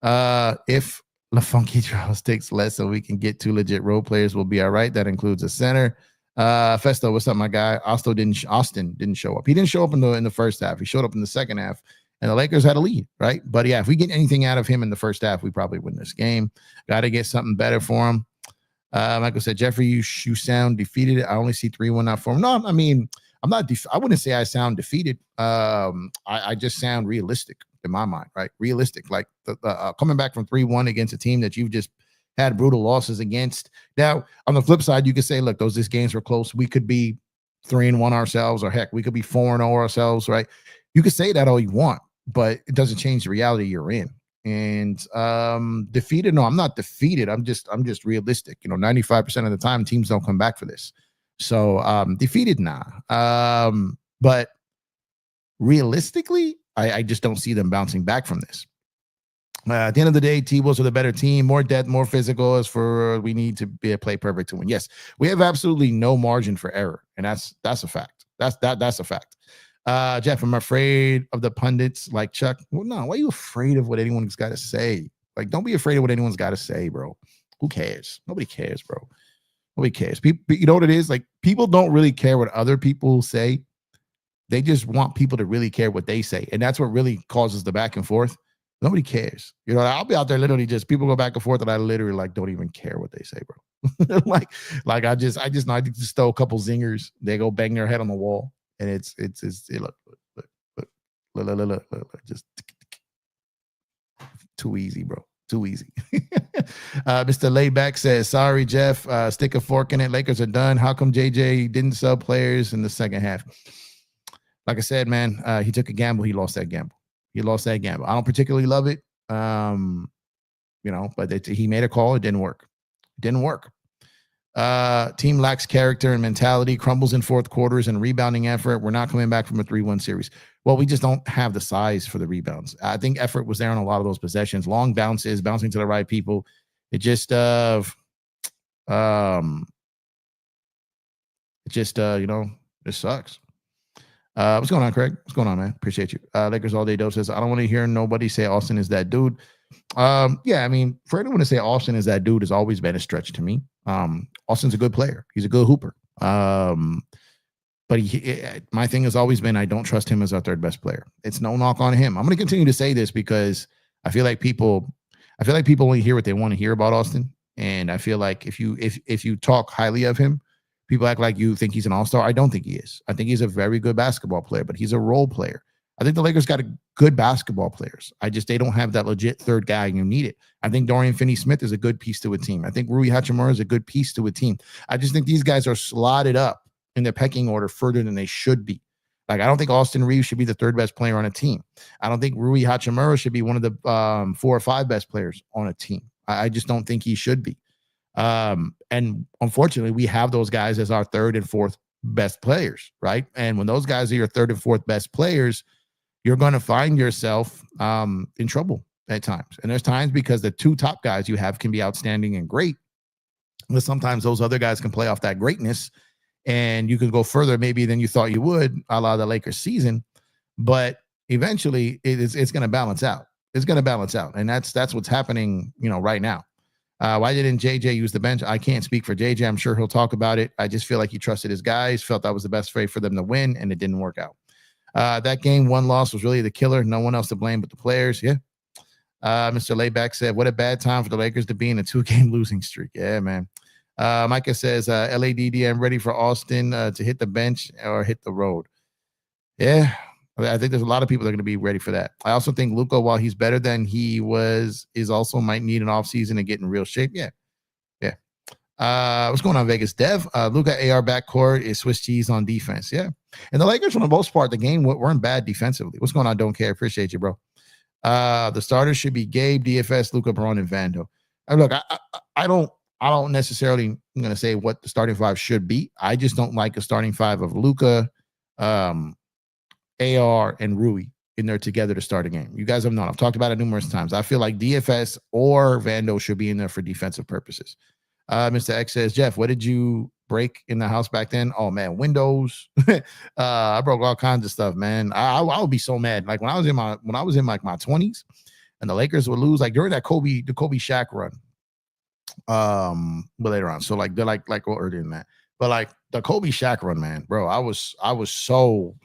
If LaFunky Charles takes less so we can get 2 legit role players, we'll be all right. That includes a center. Festo, what's up, my guy? Austin didn't show up. He didn't show up in the first half. He showed up in the second half, and the Lakers had a lead, right? But yeah, if we get anything out of him in the first half, we probably win this game. Got to get something better for him. Michael said, Jeffrey, you sound defeated. I only see 3-1 out for him. No, I mean, I'm not. I wouldn't say I sound defeated. I just sound realistic in my mind, right? Realistic, like coming back from 3-1 against a team that you've just had brutal losses against. Now, on the flip side, you could say, look, these games were close. We could be 3-1 ourselves, or heck, we could be 4-0 ourselves, right? You could say that all you want, but it doesn't change the reality you're in. And defeated? No, I'm not defeated. I'm just realistic. 95% of the time, teams don't come back for this. So defeated, nah. But realistically, I just don't see them bouncing back from this. At the end of the day, T-Wolves are the better team, more depth, more physical. As for we need to be a play perfect to win. Yes, we have absolutely no margin for error, and that's a fact. That's a fact. Jeff, I'm afraid of the pundits like Chuck. Well, no, why are you afraid of what anyone's got to say? Like, don't be afraid of what anyone's got to say, bro. Who cares? Nobody cares, bro. Nobody cares. People, you know what it is? Like, people don't really care what other people say. They just want people to really care what they say. And that's what really causes the back and forth. Nobody cares. I'll be out there literally just people go back and forth and I literally don't even care what they say, bro. like I just know I just throw a couple zingers. They go bang their head on the wall. And it's look, just too easy, bro. Too easy. Mr. Layback says, sorry, Jeff, stick a fork in it. Lakers are done. How come JJ didn't sub players in the second half? Like I said, man, he took a gamble. He lost that gamble. I don't particularly love it. But he made a call. It didn't work. Didn't work. Team lacks character and mentality, crumbles in fourth quarters and rebounding effort. We're not coming back from a 3-1 series. Well, we just don't have the size for the rebounds. I think effort was there on a lot of those possessions. Long bounces, bouncing to the right people. It just it sucks. What's going on, Craig? What's going on, man? Appreciate you. Lakers All Day Dope says, I don't want to hear nobody say Austin is that dude. Yeah, I mean, for anyone to say Austin is that dude has always been a stretch to me. Austin's a good player. He's a good hooper. But my thing has always been, I don't trust him as our third best player. It's no knock on him. I'm going to continue to say this because I feel like people only hear what they want to hear about Austin. And I feel like if you talk highly of him, people act like you think he's an all-star. I don't think he is. I think he's a very good basketball player, but he's a role player. I think the Lakers got good basketball players. They don't have that legit third guy, and you need it. I think Dorian Finney-Smith is a good piece to a team. I think Rui Hachimura is a good piece to a team. I just think these guys are slotted up in the pecking order further than they should be. Like, I don't think Austin Reeves should be the third best player on a team. I don't think Rui Hachimura should be one of the 4 or 5 best players on a team. I just don't think he should be. And unfortunately, we have those guys as our third and fourth best players, right? And when those guys are your third and fourth best players, you're going to find yourself in trouble at times. And there's times because the 2 top guys you have can be outstanding and great, but sometimes those other guys can play off that greatness, and you can go further maybe than you thought you would, a la the Lakers season. But eventually, it's going to balance out. It's going to balance out, and that's what's happening, right now. Why didn't JJ use the bench? I can't speak for JJ. I'm sure he'll talk about it. I just feel like he trusted his guys, felt that was the best way for them to win, and it didn't work out. That game 1 loss was really the killer. No one else to blame but the players. Yeah. Mr. Layback said, what a bad time for the Lakers to be in a 2-game losing streak. Yeah, man. Micah says, LADD, I'm ready for Austin to hit the bench or hit the road. Yeah. I think there's a lot of people that are going to be ready for that. I also think Luca, while he's better than he is also might need an offseason to get in real shape. Yeah. What's going on, Vegas? Dev, Luca AR backcourt is Swiss cheese on defense. Yeah. And the Lakers, for the most part, the game weren't bad defensively. What's going on? Don't care. Appreciate you, bro. The starters should be Gabe, DFS, Luca, Braun, and Vando. Look, I don't necessarily, I'm going to say what the starting 5 should be. I just don't like a starting 5 of Luca, AR, and Rui in there together to start a game. You guys have known. I've talked about it numerous times. I feel like DFS or Vando should be in there for defensive purposes. Mr. X says, Jeff, what did you break in the house back then? Oh man, windows. I broke all kinds of stuff, man. I would be so mad. Like when I was in my 20s and the Lakers would lose, like during the Kobe Shaq run. But later on. So like they're like earlier than that. But like the Kobe Shaq run, man, bro, I was so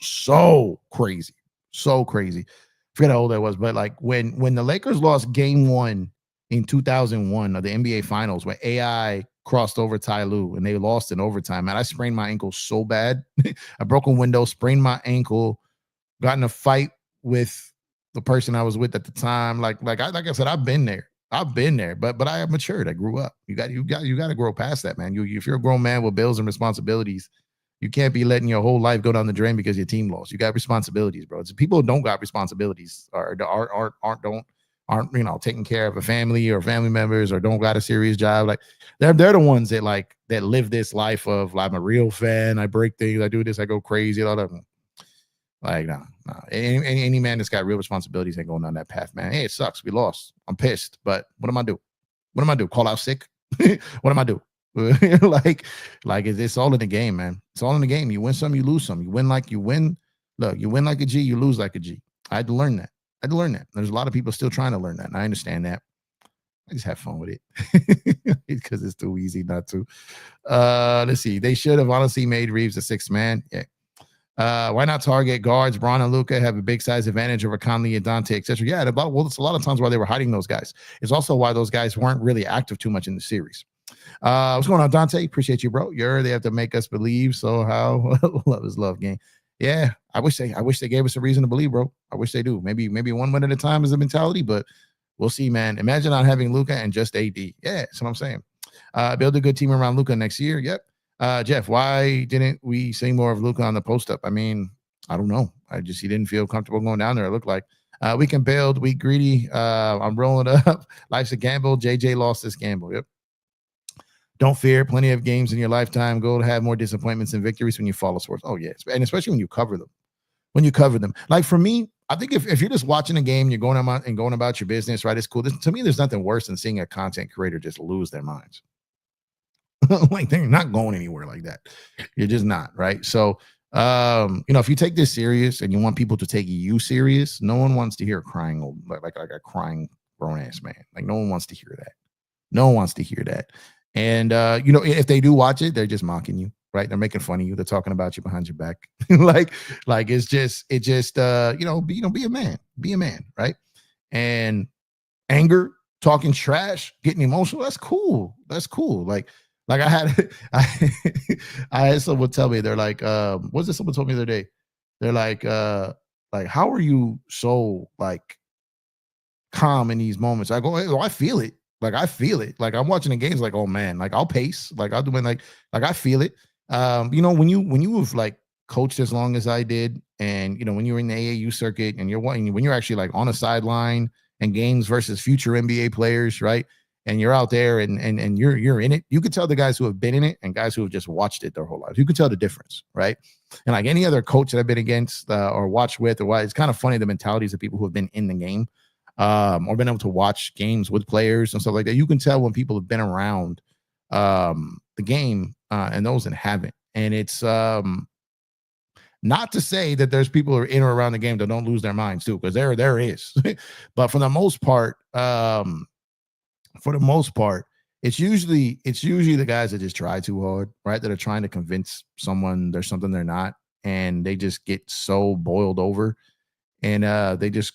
crazy. So crazy. Forget how old I was, but like when the Lakers lost game 1 in 2001 of the NBA Finals, when AI crossed over Ty Lue and they lost in overtime, man, I sprained my ankle so bad. I broke a window, sprained my ankle, got in a fight with the person I was with at the time. Like I said, I've been there, but I have matured. I grew up. You got to grow past that, man. If you're a grown man with bills and responsibilities, you can't be letting your whole life go down the drain because your team lost. You got responsibilities, bro. It's people who don't got responsibilities aren't taking care of a family or family members or don't got a serious job. Like they're the ones that live this life of like, I'm a real fan. I break things. I do this. I go crazy. All that. Like no. Any man that's got real responsibilities ain't going down that path, man. Hey, it sucks. We lost. I'm pissed. But what am I do? Call out sick? What am I do? like it's all in the game, man. It's all in the game. You win some, you lose some. You win like a G, you lose like a G. I had to learn that. There's a lot of people still trying to learn that, and I understand that. I just have fun with it because it's too easy not to. Let's see. They should have honestly made Reeves a 6th man. Yeah. Why not target guards? Braun and Luca have a big size advantage over Conley and Dante, etc. Yeah, it's a lot of times why they were hiding those guys. It's also why those guys weren't really active too much in the series. What's going on, Dante? Appreciate you, bro. They have to make us believe. So how love is love game. Yeah, I wish they gave us a reason to believe, bro. I wish they do. Maybe one win at a time is the mentality, but we'll see, man. Imagine not having Luca and just AD. Yeah, that's what I'm saying. Build a good team around Luca next year. Yep. Jeff, why didn't we see more of Luca on the post up? I mean, I don't know. He didn't feel comfortable going down there. It looked like We can build. We greedy. I'm rolling up. Life's a gamble. JJ lost this gamble. Yep. Don't fear. Plenty of games in your lifetime. Go to have more disappointments and victories when you follow sports. Oh, yes. And especially when you cover them. When you cover them. Like for me, I think if you're just watching a game, you're going about your business, right? It's cool. To me, there's nothing worse than seeing a content creator just lose their minds. Like they're not going anywhere like that. You're just not, right? So if you take this serious and you want people to take you serious, no one wants to hear crying like a crying grown ass man. Like no one wants to hear that. No one wants to hear that. And if they do watch it, they're just mocking you, right? They're making fun of you. They're talking about you behind your back. like it's just be a man. Be a man, right? And anger, talking trash, getting emotional, that's cool. That's cool. Like I had I had someone tell me, they're like, what's this someone told me the other day? They're like, how are you so like calm in these moments? I go, hey, I feel it. Like I feel it. Like I'm watching the games, like, oh man, like I'll pace, like I'll do it, like I feel it. When you have like coached as long as I did, and when you're in the AAU circuit and when you're actually like on a sideline and games versus future NBA players, right? And you're out there and you're in it, you could tell the guys who have been in it and guys who have just watched it their whole lives. You could tell the difference, right? And like any other coach that I've been against or watched with, or what, it's kind of funny the mentalities of people who have been in the game. Or been able to watch games with players and stuff like that. You can tell when people have been around the game and those that haven't. And it's not to say that there's people who are in or around the game that don't lose their minds too, because there is. But for the most part, it's usually the guys that just try too hard, right? That are trying to convince someone there's something they're not, and they just get so boiled over, and they just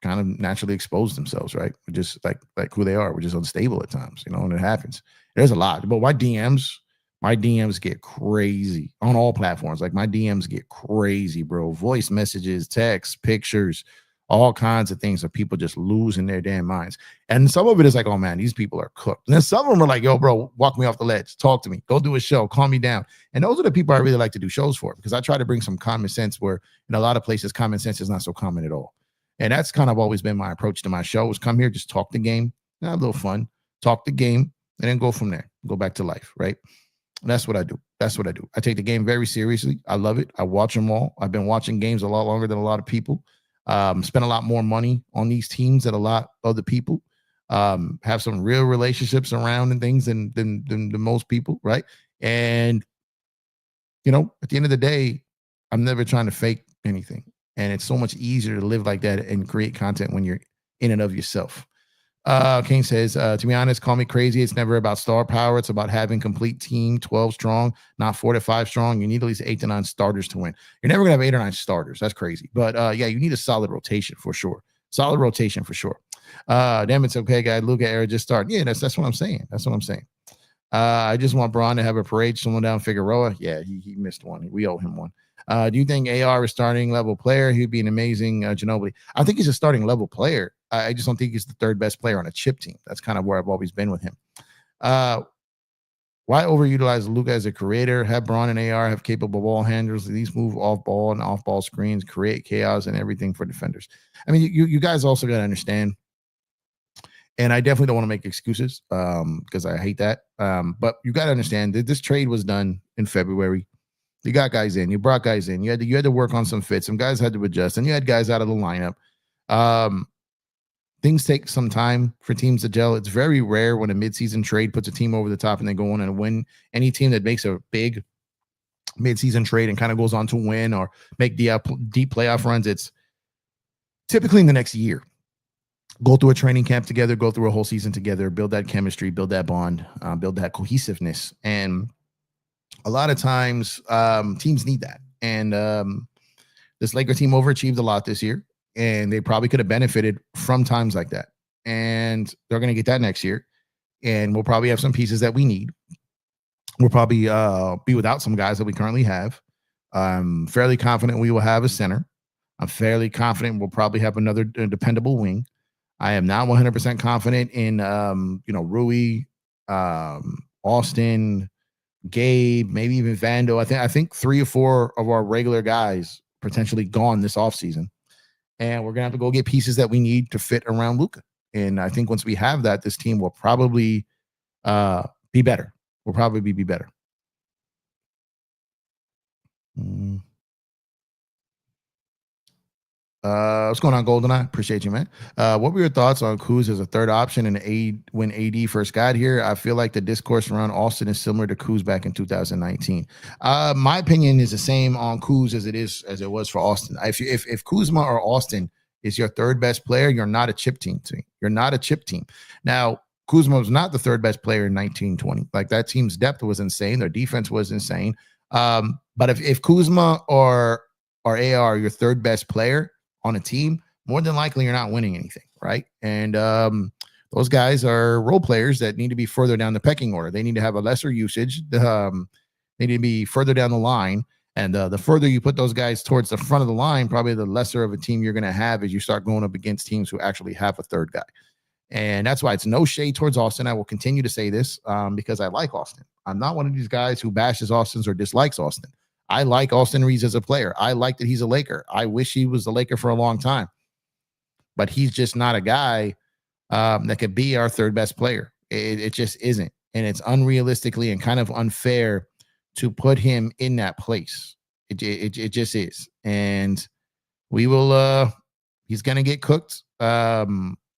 kind of naturally expose themselves, right? We're just like who they are. We're just unstable at times, and it happens. There's a lot, but my DMs get crazy on all platforms. Like my DMs get crazy, bro. Voice messages, texts, pictures, all kinds of things of people just losing their damn minds. And some of it is like, oh man, these people are cooked. And then some of them are like, yo, bro, walk me off the ledge. Talk to me. Go do a show. Calm me down. And those are the people I really like to do shows for, because I try to bring some common sense where in a lot of places, common sense is not so common at all. And that's kind of always been my approach to my show, is come here, just talk the game, have a little fun, talk the game, and then go from there, go back to life, right? And that's what I do. I take the game very seriously. I love it. I watch them all. I've been watching games a lot longer than a lot of people. Spend a lot more money on these teams than a lot of the people. Have some real relationships around and things than most people, right? And at the end of the day, I'm never trying to fake anything. And it's so much easier to live like that and create content when you're in and of yourself. Kane says, to be honest, call me crazy. It's never about star power. It's about having complete team, 12 strong, not 4 to 5 strong. You need at least 8 to 9 starters to win. You're never going to have 8 or 9 starters. That's crazy. But yeah, you need a solid rotation for sure. Damn, it's okay, guy. Luca Era just started. Yeah, that's what I'm saying. I just want Braun to have a parade, someone down Figueroa. Yeah, he missed one. We owe him one. Do you think AR is starting level player? He'd be an amazing Ginobili. I think he's a starting level player. I just don't think he's the third best player on a chip team. That's kind of where I've always been with him. Why overutilize Luca as a creator? Have Braun and AR have capable ball handlers. These move off ball and off ball screens, create chaos and everything for defenders. I mean, you guys also got to understand. And I definitely don't want to make excuses because I hate that. But you got to understand that this trade was done in February. You got guys in. You brought guys in. You had to work on some fits. Some guys had to adjust, and you had guys out of the lineup. Things take some time for teams to gel. It's very rare when a midseason trade puts a team over the top and they go on and win. Any team that makes a big midseason trade and kind of goes on to win or make deep playoff runs, it's typically in the next year. Go through a training camp together, go through a whole season together, build that chemistry, build that bond, build that cohesiveness. And a lot of times teams need that. And this Laker team overachieved a lot this year, and they probably could have benefited from times like that. And they're going to get that next year. And we'll probably have some pieces that we need. We'll probably be without some guys that we currently have. I'm fairly confident we will have a center. I'm fairly confident we'll probably have another dependable wing. I am not 100% confident in, Rui, Austin, Gabe, maybe even Vando. I think 3 or 4 of our regular guys potentially gone this offseason. and we're gonna have to go get pieces that we need to fit around Luca. And I think once we have that, this team will probably be better. Will probably be better. What's going on, GoldenEye? Appreciate you, man. What were your thoughts on Kuz as a third option and when AD first got here? I feel like the discourse around Austin is similar to Kuz back in 2019. My opinion is the same on Kuz as it was for Austin. If Kuzma or Austin is your third best player, you're not a chip team. You're not a chip team. Now, Kuzma was not the third best player in 1920. Like, that team's depth was insane. Their defense was insane. But if Kuzma or AR are your third best player on a team, more than likely you're not winning anything, right? And those guys are role players that need to be further down the pecking order. They need to have a lesser usage. They need to be further down the line. And the further you put those guys towards the front of the line, probably the lesser of a team you're going to have as you start going up against teams who actually have a third guy. And that's why it's no shade towards Austin. I will continue to say this because I like Austin. I'm not one of these guys who bashes Austin or dislikes Austin. I like Austin Reeves as a player. I like that he's a Laker. I wish he was a Laker for a long time. But he's just not a guy that could be our third best player. It just isn't. And it's unrealistically and kind of unfair to put him in that place. It just is. And we will he's going to get cooked.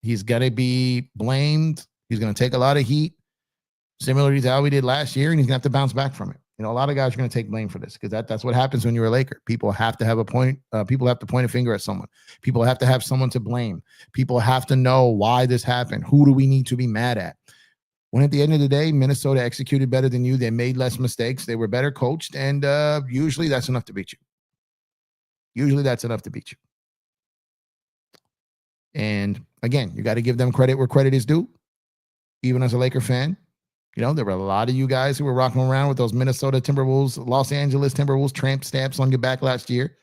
He's going to be blamed. He's going to take a lot of heat, similar to how we did last year, and he's going to have to bounce back from it. You know, a lot of guys are going to take blame for this because that's what happens when you're a Laker. People have to have a point. People have to point a finger at someone. People have to have someone to blame. People have to know why this happened. Who do we need to be mad at? When at the end of the day, Minnesota executed better than you. They made less mistakes. They were better coached. And usually that's enough to beat you. Usually that's enough to beat you. And again, you got to give them credit where credit is due. Even as a Laker fan, you know, there were a lot of you guys who were rocking around with those Minnesota Timberwolves, Los Angeles Timberwolves tramp stamps on your back last year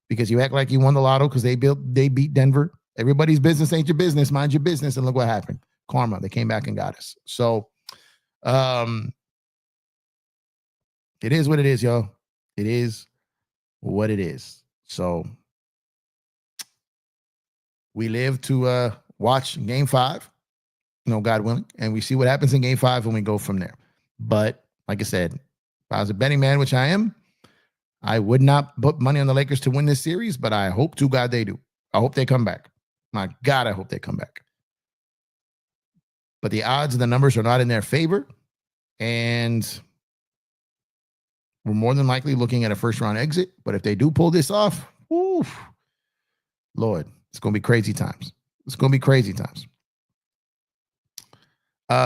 because you act like you won the lotto because they beat Denver. Everybody's business ain't your business. Mind your business. And look what happened. Karma. They came back and got us. So it is what it is, y'all. It is what it is. So we live to watch Game 5. You know, God willing, and we see what happens in Game 5 and we go from there. But like I said, if I was a betting man, which I am, I would not put money on the Lakers to win this series, but I hope to God they do. I hope they come back. My God, I hope they come back. But the odds and the numbers are not in their favor, and we're more than likely looking at a first-round exit. But if they do pull this off, oof, Lord, it's going to be crazy times. It's going to be crazy times.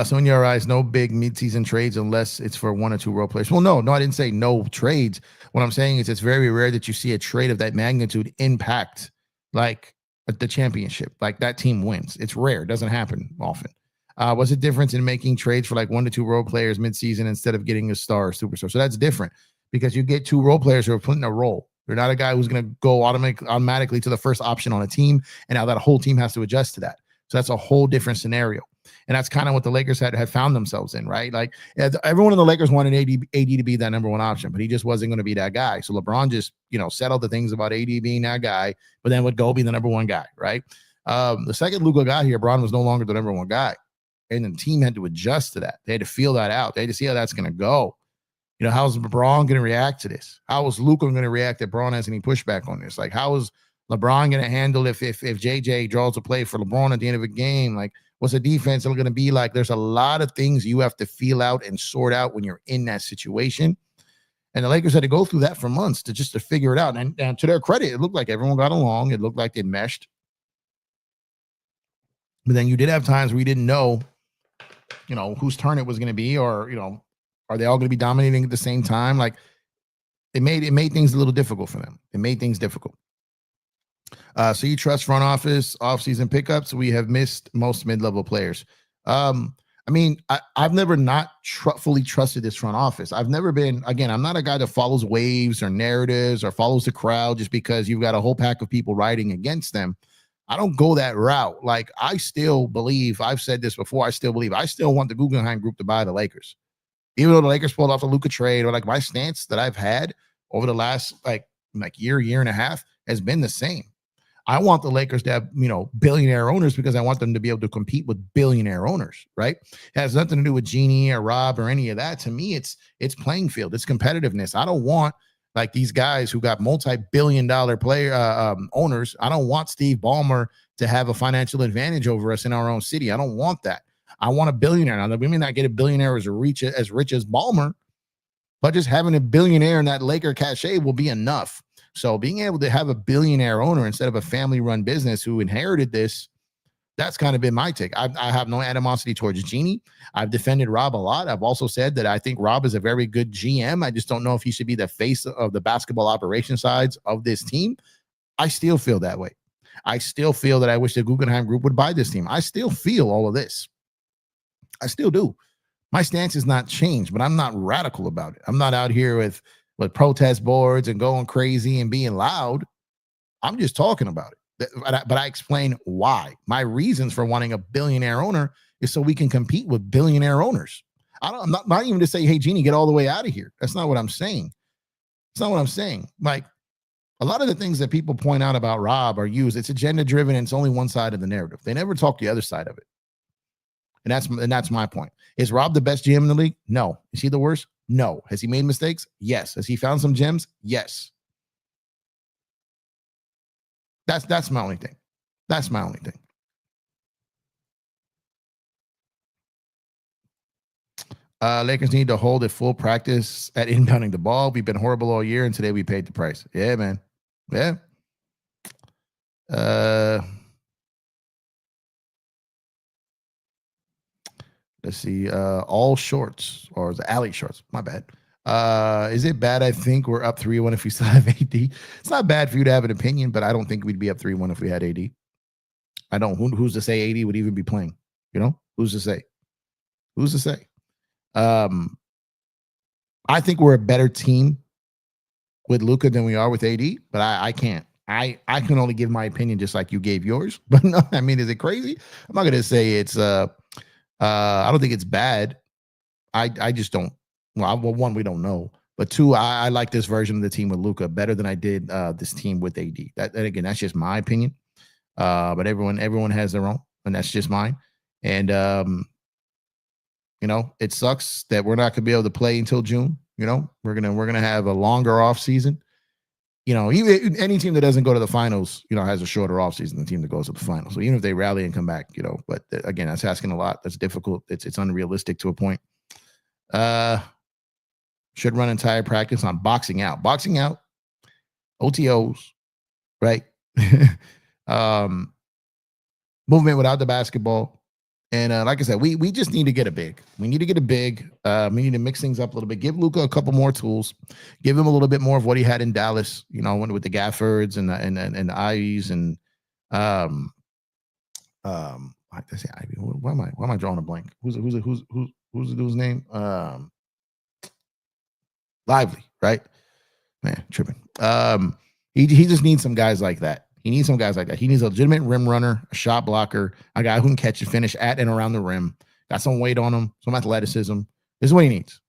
So in your eyes, no big midseason trades unless it's for one or two role players. Well, no, I didn't say no trades. What I'm saying is it's very rare that you see a trade of that magnitude impact like the championship, like that team wins. It's rare. It doesn't happen often. What's the difference in making trades for like one to two role players midseason instead of getting a star or superstar? So that's different because you get two role players who are putting a role. They're not a guy who's going to go automatically to the first option on a team, and now that whole team has to adjust to that. So that's a whole different scenario. And that's kind of what the Lakers had found themselves in, right? Like everyone in the Lakers wanted AD to be that number one option, but he just wasn't going to be that guy. So LeBron just, settled the things about AD being that guy, but then would go be the number one guy, right? The second Luca got here, Braun was no longer the number one guy. And the team had to adjust to that. They had to feel that out. They had to see how that's going to go. How's LeBron going to react to this? How is Luca going to react if Braun has any pushback on this? Like, how is LeBron going to handle if JJ draws a play for LeBron at the end of a game? Like, what's the defense going to be like? There's a lot of things you have to feel out and sort out when you're in that situation. And the Lakers had to go through that for months to figure it out. And to their credit, it looked like everyone got along. It looked like they meshed. But then you did have times where you didn't know, whose turn it was going to be, or, are they all going to be dominating at the same time? Like, it made things a little difficult for them. It made things difficult. So you trust front office, offseason pickups. We have missed most mid-level players. I've never not fully trusted this front office. I've never been, again, I'm not a guy that follows waves or narratives or follows the crowd just because you've got a whole pack of people riding against them. I don't go that route. Like, I still believe, I've said this before, I still want the Guggenheim group to buy the Lakers. Even though the Lakers pulled off the Luca trade, or like my stance that I've had over the last like year and a half has been the same. I want the Lakers to have, billionaire owners because I want them to be able to compete with billionaire owners, right? It has nothing to do with Genie or Rob or any of that. To me, it's playing field. It's competitiveness. I don't want like these guys who got multi-billion-dollar player owners. I don't want Steve Ballmer to have a financial advantage over us in our own city. I don't want that. I want a billionaire. Now, we may not get a billionaire as rich as Ballmer, but just having a billionaire in that Laker cachet will be enough. So being able to have a billionaire owner instead of a family-run business who inherited this, that's kind of been my take. I have no animosity towards Genie. I've defended Rob a lot. I've also said that I think Rob is a very good GM. I just don't know if he should be the face of the basketball operation sides of this team. I still feel that way. I still feel that I wish the Guggenheim Group would buy this team. I still feel all of this. I still do. My stance has not changed, but I'm not radical about it. I'm not out here with protest boards and going crazy and being loud. I'm just talking about it. But I explain why. My reasons for wanting a billionaire owner is so we can compete with billionaire owners. I'm not even to say, hey, Genie, get all the way out of here. That's not what I'm saying. It's not what I'm saying. Like, a lot of the things that people point out about Rob are used. It's agenda driven and it's only one side of the narrative. They never talk the other side of it. And that's my point. Is Rob the best GM in the league? No. Is he the worst? No. Has he made mistakes? Yes. Has he found some gems? Yes. That's my only thing. That's my only thing. Lakers need to hold a full practice at inbounding the ball. We've been horrible all year, and today we paid the price. Yeah, man. Yeah. Let's see. All shorts, or the alley shorts. My bad. Is it bad? I think we're up 3-1 if we still have AD. It's not bad for you to have an opinion, but I don't think we'd be up 3-1 if we had AD. I don't. Who's to say AD would even be playing? Who's to say? Who's to say? I think we're a better team with Luca than we are with AD, but I can't. I can only give my opinion just like you gave yours. But no, I mean, is it crazy? I'm not gonna say it's I don't think it's bad. I just don't. Well, one, we don't know, but two, I like this version of the team with Luca better than I did this team with AD. That again, that's just my opinion. But everyone has their own, and that's just mine. And it sucks that we're not gonna be able to play until June. We're gonna have a longer off season. Even any team that doesn't go to the finals, has a shorter off season than the team that goes to the finals. So even if they rally and come back, but again, that's asking a lot. That's difficult. It's unrealistic to a point. Should run entire practice on boxing out, OTOs, right? Movement without the basketball. And like I said, we just need to get a big. We need to get a big. We need to mix things up a little bit. Give Luca a couple more tools. Give him a little bit more of what he had in Dallas. With the Gaffords and the Ivies and I say Ivy. Why am I drawing a blank? Who's the dude's name? Lively, right? Man, tripping. He just needs some guys like that. He needs some guys like that. He needs a legitimate rim runner, a shot blocker, a guy who can catch and finish at and around the rim. Got some weight on him, some athleticism. This is what he needs.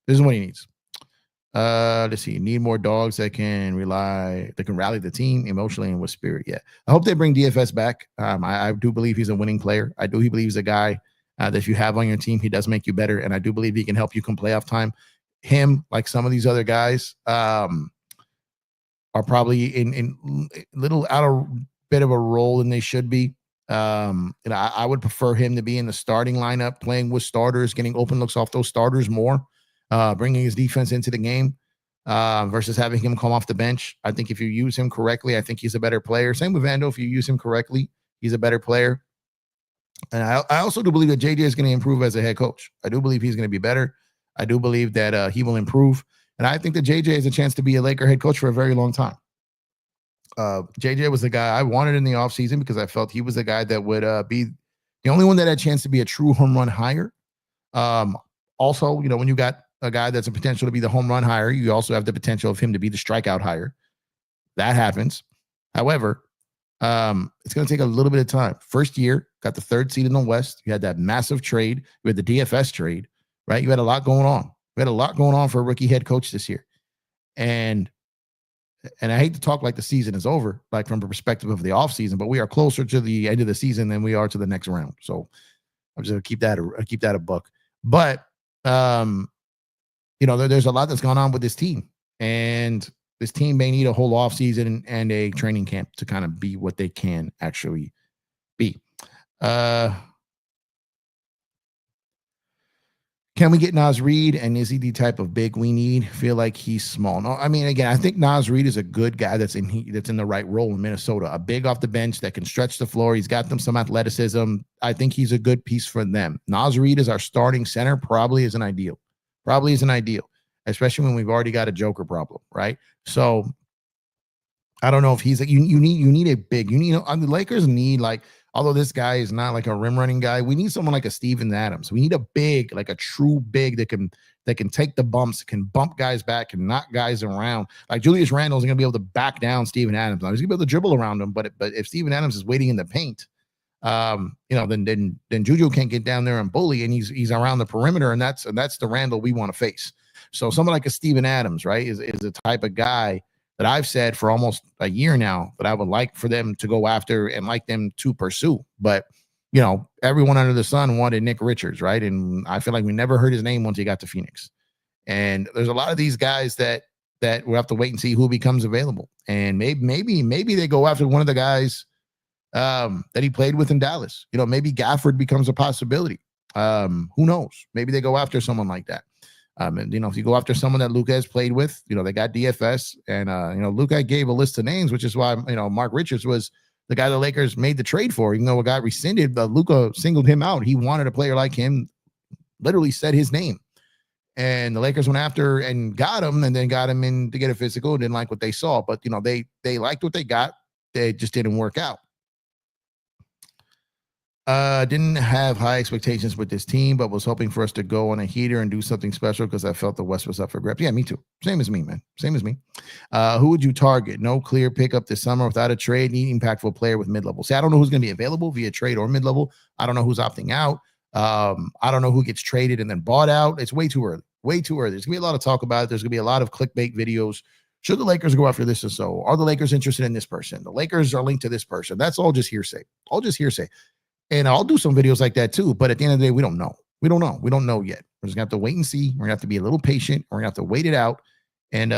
Let's see. Need more dogs that can rally the team emotionally and with spirit. Yeah. I hope they bring DFS back. I do believe he's a winning player. I do believe he's a guy that if you have on your team, he does make you better. And I do believe he can help you come playoff time. Him, like some of these other guys, are probably in little out of bit of a role than they should be. I would prefer him to be in the starting lineup, playing with starters, getting open looks off those starters more, bringing his defense into the game versus having him come off the bench. I think if you use him correctly, I think he's a better player. Same with Vando. If you use him correctly, he's a better player. And I also do believe that JJ is going to improve as a head coach. I do believe he's going to be better. I do believe that he will improve. And I think that JJ has a chance to be a Laker head coach for a very long time. JJ was the guy I wanted in the offseason because I felt he was the guy that would be the only one that had a chance to be a true home run hire. Also, when you got a guy that's a potential to be the home run hire, you also have the potential of him to be the strikeout hire. That happens. However, it's going to take a little bit of time. First year, got the 3rd seed in the West. You had that massive trade. You had the DFS trade, right? You had a lot going on. We had a lot going on for a rookie head coach this year. And and I hate to talk like the season is over, like from the perspective of the offseason, but we are closer to the end of the season than we are to the next round. So I'm just gonna keep that a buck. But there's a lot that's gone on with this team, and this team may need a whole offseason and a training camp to kind of be what they can actually be. Can we get Naz Reid, and is he the type of big we need? Feel like he's small. No, I mean, again, I think Naz Reid is a good guy that's in the right role in Minnesota. A big off the bench that can stretch the floor. He's got them some athleticism. I think he's a good piece for them. Naz Reid is our starting center. Probably isn't ideal, especially when we've already got a Joker problem, right? So I don't know if he's you need a big. The Lakers need, like, although this guy is not like a rim running guy, we need someone like a Steven Adams. We need a big, like a true big that can take the bumps, can bump guys back, can knock guys around. Like Julius Randle isn't going to be able to back down Steven Adams. Now, he's going to be able to dribble around him, but if Steven Adams is waiting in the paint, then Juju can't get down there and bully, and he's around the perimeter, and that's the Randle we want to face. So someone like a Steven Adams, right, is the type of guy that I've said for almost a year now that I would like for them to go after and like them to pursue. But, everyone under the sun wanted Nick Richards, right? And I feel like we never heard his name once he got to Phoenix. And there's a lot of these guys that we'll have to wait and see who becomes available. And maybe they go after one of the guys that he played with in Dallas. Maybe Gafford becomes a possibility. Who knows? Maybe they go after someone like that. And if you go after someone that Luca has played with, they got DFS, and Luca gave a list of names, which is why Mark Richards was the guy the Lakers made the trade for, even though it got rescinded. But Luca singled him out. He wanted a player like him, literally said his name, and the Lakers went after and got him, and then got him in to get a physical. Didn't like what they saw, but they liked what they got. They just didn't work out. Didn't have high expectations with this team, but was hoping for us to go on a heater and do something special because I felt the West was up for grabs. Yeah, me too. Same as me, man. Same as me. Who would you target? No clear pickup this summer without a trade. Need impactful player with mid-level. See, I don't know who's going to be available via trade or mid-level. I don't know who's opting out. I don't know who gets traded and then bought out. It's way too early. Way too early. There's going to be a lot of talk about it. There's going to be a lot of clickbait videos. Should the Lakers go after this or so? Are the Lakers interested in this person? The Lakers are linked to this person. That's all just hearsay. And I'll do some videos like that too. But at the end of the day, we don't know. We don't know yet. We're just going to have to wait and see. We're going to have to be a little patient. We're going to have to wait it out. And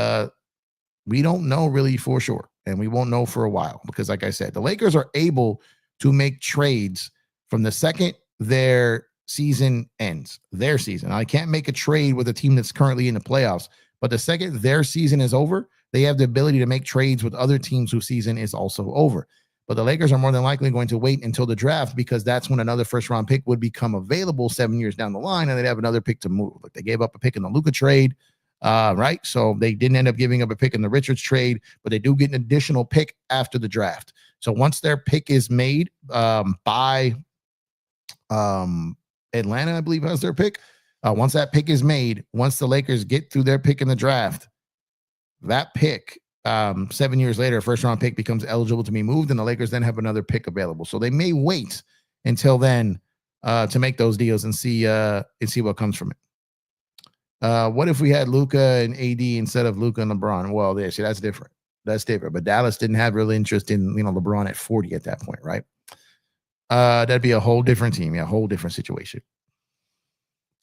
we don't know really for sure. And we won't know for a while. Because like I said, the Lakers are able to make trades from the second their season ends. Their season. I can't make a trade with a team that's currently in the playoffs. But the second their season is over, they have the ability to make trades with other teams whose season is also over. But the Lakers are more than likely going to wait until the draft, because that's when another first-round pick would become available 7 years down the line, and they'd have another pick to move. Like, they gave up a pick in the Luka trade, right? So they didn't end up giving up a pick in the Richards trade, but they do get an additional pick after the draft. So once their pick is made by Atlanta, I believe has their pick. Once that pick is made, once the Lakers get through their pick in the draft, that pick 7 years later, a first-round pick becomes eligible to be moved, and the Lakers then have another pick available. So they may wait until then to make those deals and see what comes from it. What if we had Luca and AD instead of Luca and LeBron? Well, that's different. That's different. But Dallas didn't have real interest in LeBron at 40 at that point, right? That'd be a whole different team, a whole different situation.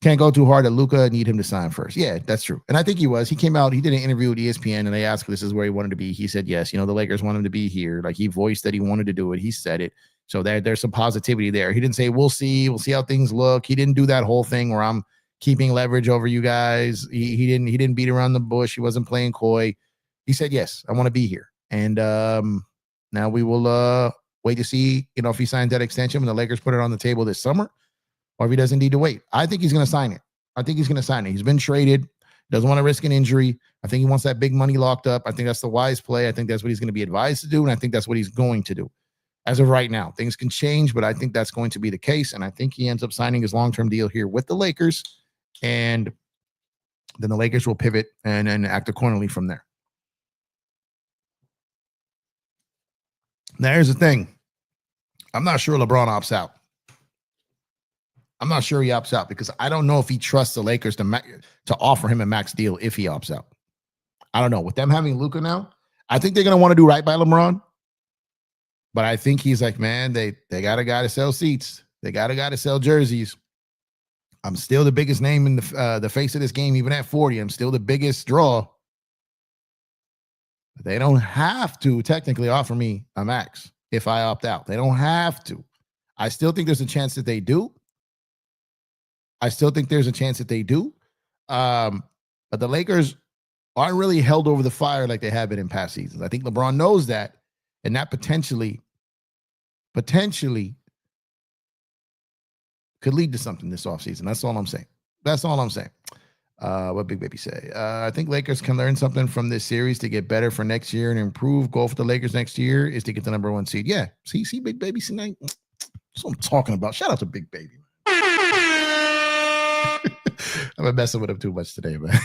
Can't go too hard at Luca. Need him to sign first. Yeah, that's true. And I think he was. He came out. He did an interview with ESPN, and they asked if this is where he wanted to be. He said yes. The Lakers want him to be here. Like, he voiced that he wanted to do it. He said it. So there's some positivity there. He didn't say we'll see how things look. He didn't do that whole thing where I'm keeping leverage over you guys. He didn't beat around the bush. He wasn't playing coy. He said yes, I want to be here. And now we will wait to see if he signs that extension when the Lakers put it on the table this summer, or if he doesn't need to wait. I think he's going to sign it. He's been traded. Doesn't want to risk an injury. I think he wants that big money locked up. I think that's the wise play. I think that's what he's going to be advised to do, and I think that's what he's going to do. As of right now, things can change, but I think that's going to be the case, and I think he ends up signing his long-term deal here with the Lakers, and then the Lakers will pivot and act accordingly from there. Now, here's the thing. I'm not sure LeBron opts out. I'm not sure he opts out because I don't know if he trusts the Lakers to offer him a max deal if he opts out. I don't know. With them having Luka now, I think they're gonna want to do right by LeBron, but I think he's like, man, they got a guy to sell seats. They got a guy to sell jerseys. I'm still the biggest name in the face of this game, even at 40. I'm still the biggest draw. They don't have to technically offer me a max if I opt out. They don't have to. I still think there's a chance that they do. But the Lakers aren't really held over the fire like they have been in past seasons. I think LeBron knows that, and that potentially could lead to something this offseason. That's all I'm saying. What Big Baby say? I think Lakers can learn something from this series to get better for next year and improve. Goal for the Lakers next year is to get the number 1 seed. Yeah. See, Big Baby tonight. That's what I'm talking about. Shout out to Big Baby. I've been messing with him too much today, man.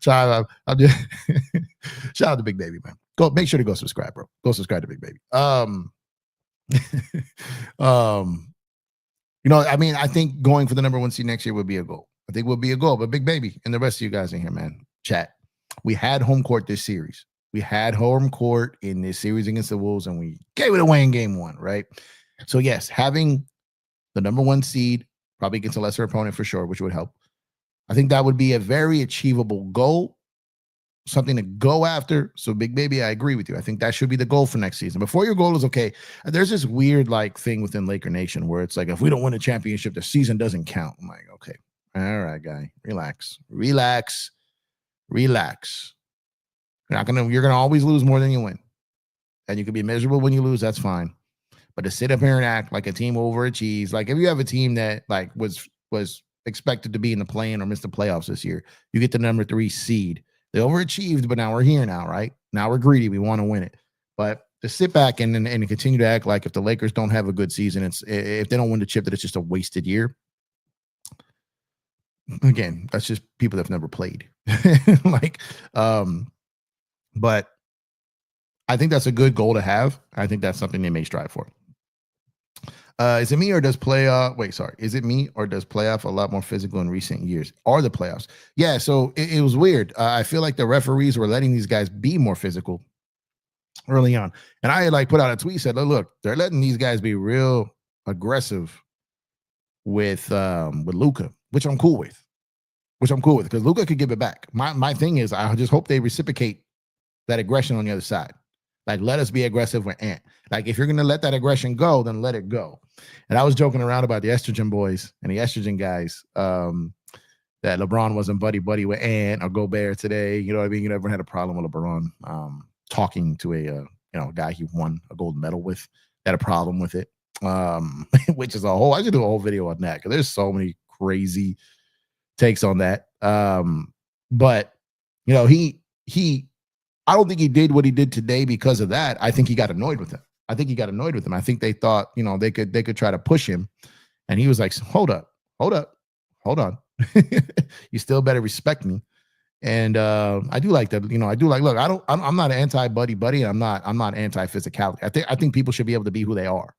I'm just shout out to Big Baby, man. Go make sure to go subscribe, bro. Go subscribe to Big Baby. I mean, I think going for the number 1 seed next year would be a goal. I think would be a goal. But Big Baby and the rest of you guys in here, man, chat. We had home court this series. We had home court in this series against the Wolves, and we gave it away in game 1, right? So yes, having the number 1 seed, probably against a lesser opponent for sure, which would help. I think that would be a very achievable goal, something to go after. So Big Baby, I agree with you. I think that should be the goal for next season. Before your goal is okay, there's this weird like thing within Laker Nation where it's like, if we don't win a championship, the season doesn't count. I'm like, okay, all right, guy, relax. You're gonna always lose more than you win, and you can be miserable when you lose. That's fine. But to sit up here and act like a team overachieves, like if you have a team that like was expected to be in the play-in or miss the playoffs this year, you get the number 3 seed. They overachieved, but now we're here now, right? Now we're greedy. We want to win it. But to sit back and continue to act like if the Lakers don't have a good season, if they don't win the chip, that it's just a wasted year. Again, that's just people that have never played. But I think that's a good goal to have. I think that's something they may strive for. Is it me or does Is it me or does playoff a lot more physical in recent years? Are the playoffs? Yeah, so it was weird. I feel like the referees were letting these guys be more physical early on. And I had put out a tweet, said, look, they're letting these guys be real aggressive with Luca, which I'm cool with. Because Luca could give it back. My thing is, I just hope they reciprocate that aggression on the other side. Like, let us be aggressive with Ant. Like, if you're going to let that aggression go, then let it go. And I was joking around about the estrogen boys and the estrogen guys, that LeBron wasn't buddy with Ant or Gobert today. You know what I mean? You never had a problem with LeBron talking to a guy he won a gold medal with. Had a problem with it, which is I should do a whole video on that because there's so many crazy takes on that. But I don't think he did what he did today because of that. I think he got annoyed with him. I think they thought, they could try to push him. And he was like, hold on. You still better respect me. And I do like that. Look, I'm not anti-buddy. I'm not anti-physicality. I think people should be able to be who they are.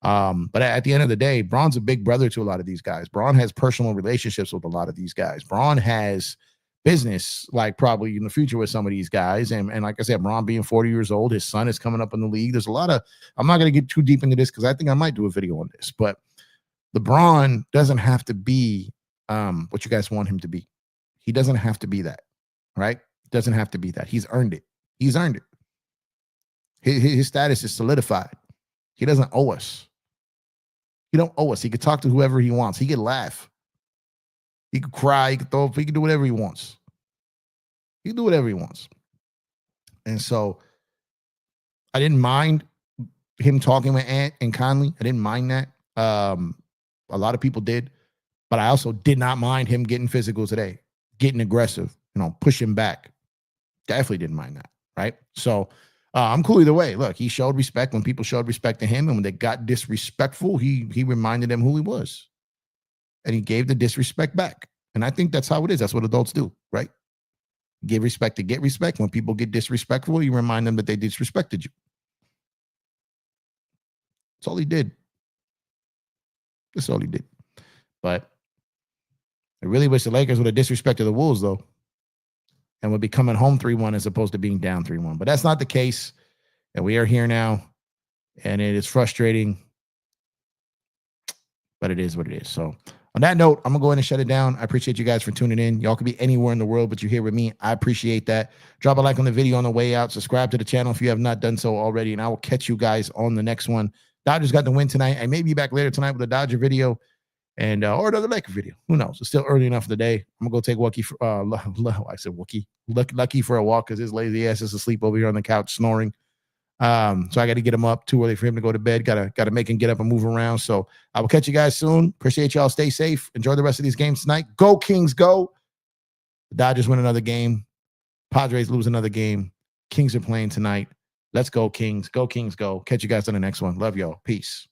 But at the end of the day, Braun's a big brother to a lot of these guys. Braun has personal relationships with a lot of these guys. Braun has business, probably in the future with some of these guys. And like I said, Braun being 40 years old, his son is coming up in the league. There's a lot of, I'm not going to get too deep into this because I think I might do a video on this, but LeBron doesn't have to be what you guys want him to be. He doesn't have to be that, right? Doesn't have to be that. He's earned it. His status is solidified. He doesn't owe us. He don't owe us. He could talk to whoever he wants. He could laugh. He could cry. He could throw. He could do whatever he wants. And so I didn't mind him talking with Ant and Conley. I didn't mind that. A lot of people did. But I also did not mind him getting physical today, getting aggressive, pushing back. Definitely didn't mind that, right? So I'm cool either way. Look, he showed respect when people showed respect to him, and when they got disrespectful, he reminded them who he was. And he gave the disrespect back. And I think that's how it is. That's what adults do, right? Give respect to get respect. When people get disrespectful, you remind them that they disrespected you. That's all he did. That's all he did. But I really wish the Lakers would have disrespected the Wolves, though. and we'll be coming home 3-1 as opposed to being down 3-1. But that's not the case. And we are here now. And it is frustrating. But it is what it is. So on that note, I'm going to go ahead and shut it down. I appreciate you guys for tuning in. Y'all could be anywhere in the world, but you're here with me. I appreciate that. Drop a like on the video on the way out. Subscribe to the channel if you have not done so already. And I will catch you guys on the next one. Dodgers got the win tonight. I may be back later tonight with a Dodger video and or another Laker video. Who knows? It's still early enough in the day. I'm going to go take Wookie for, I said Wookie. Lucky for a walk because his lazy ass is asleep over here on the couch snoring. So I got to get him up too early for him to go to bed. Got to make him get up and move around. So I will catch you guys soon. Appreciate y'all. Stay safe. Enjoy the rest of these games tonight. Go Kings, go. The Dodgers win another game. Padres lose another game. Kings are playing tonight. Let's go Kings. Go Kings, go. Catch you guys on the next one. Love y'all. Peace.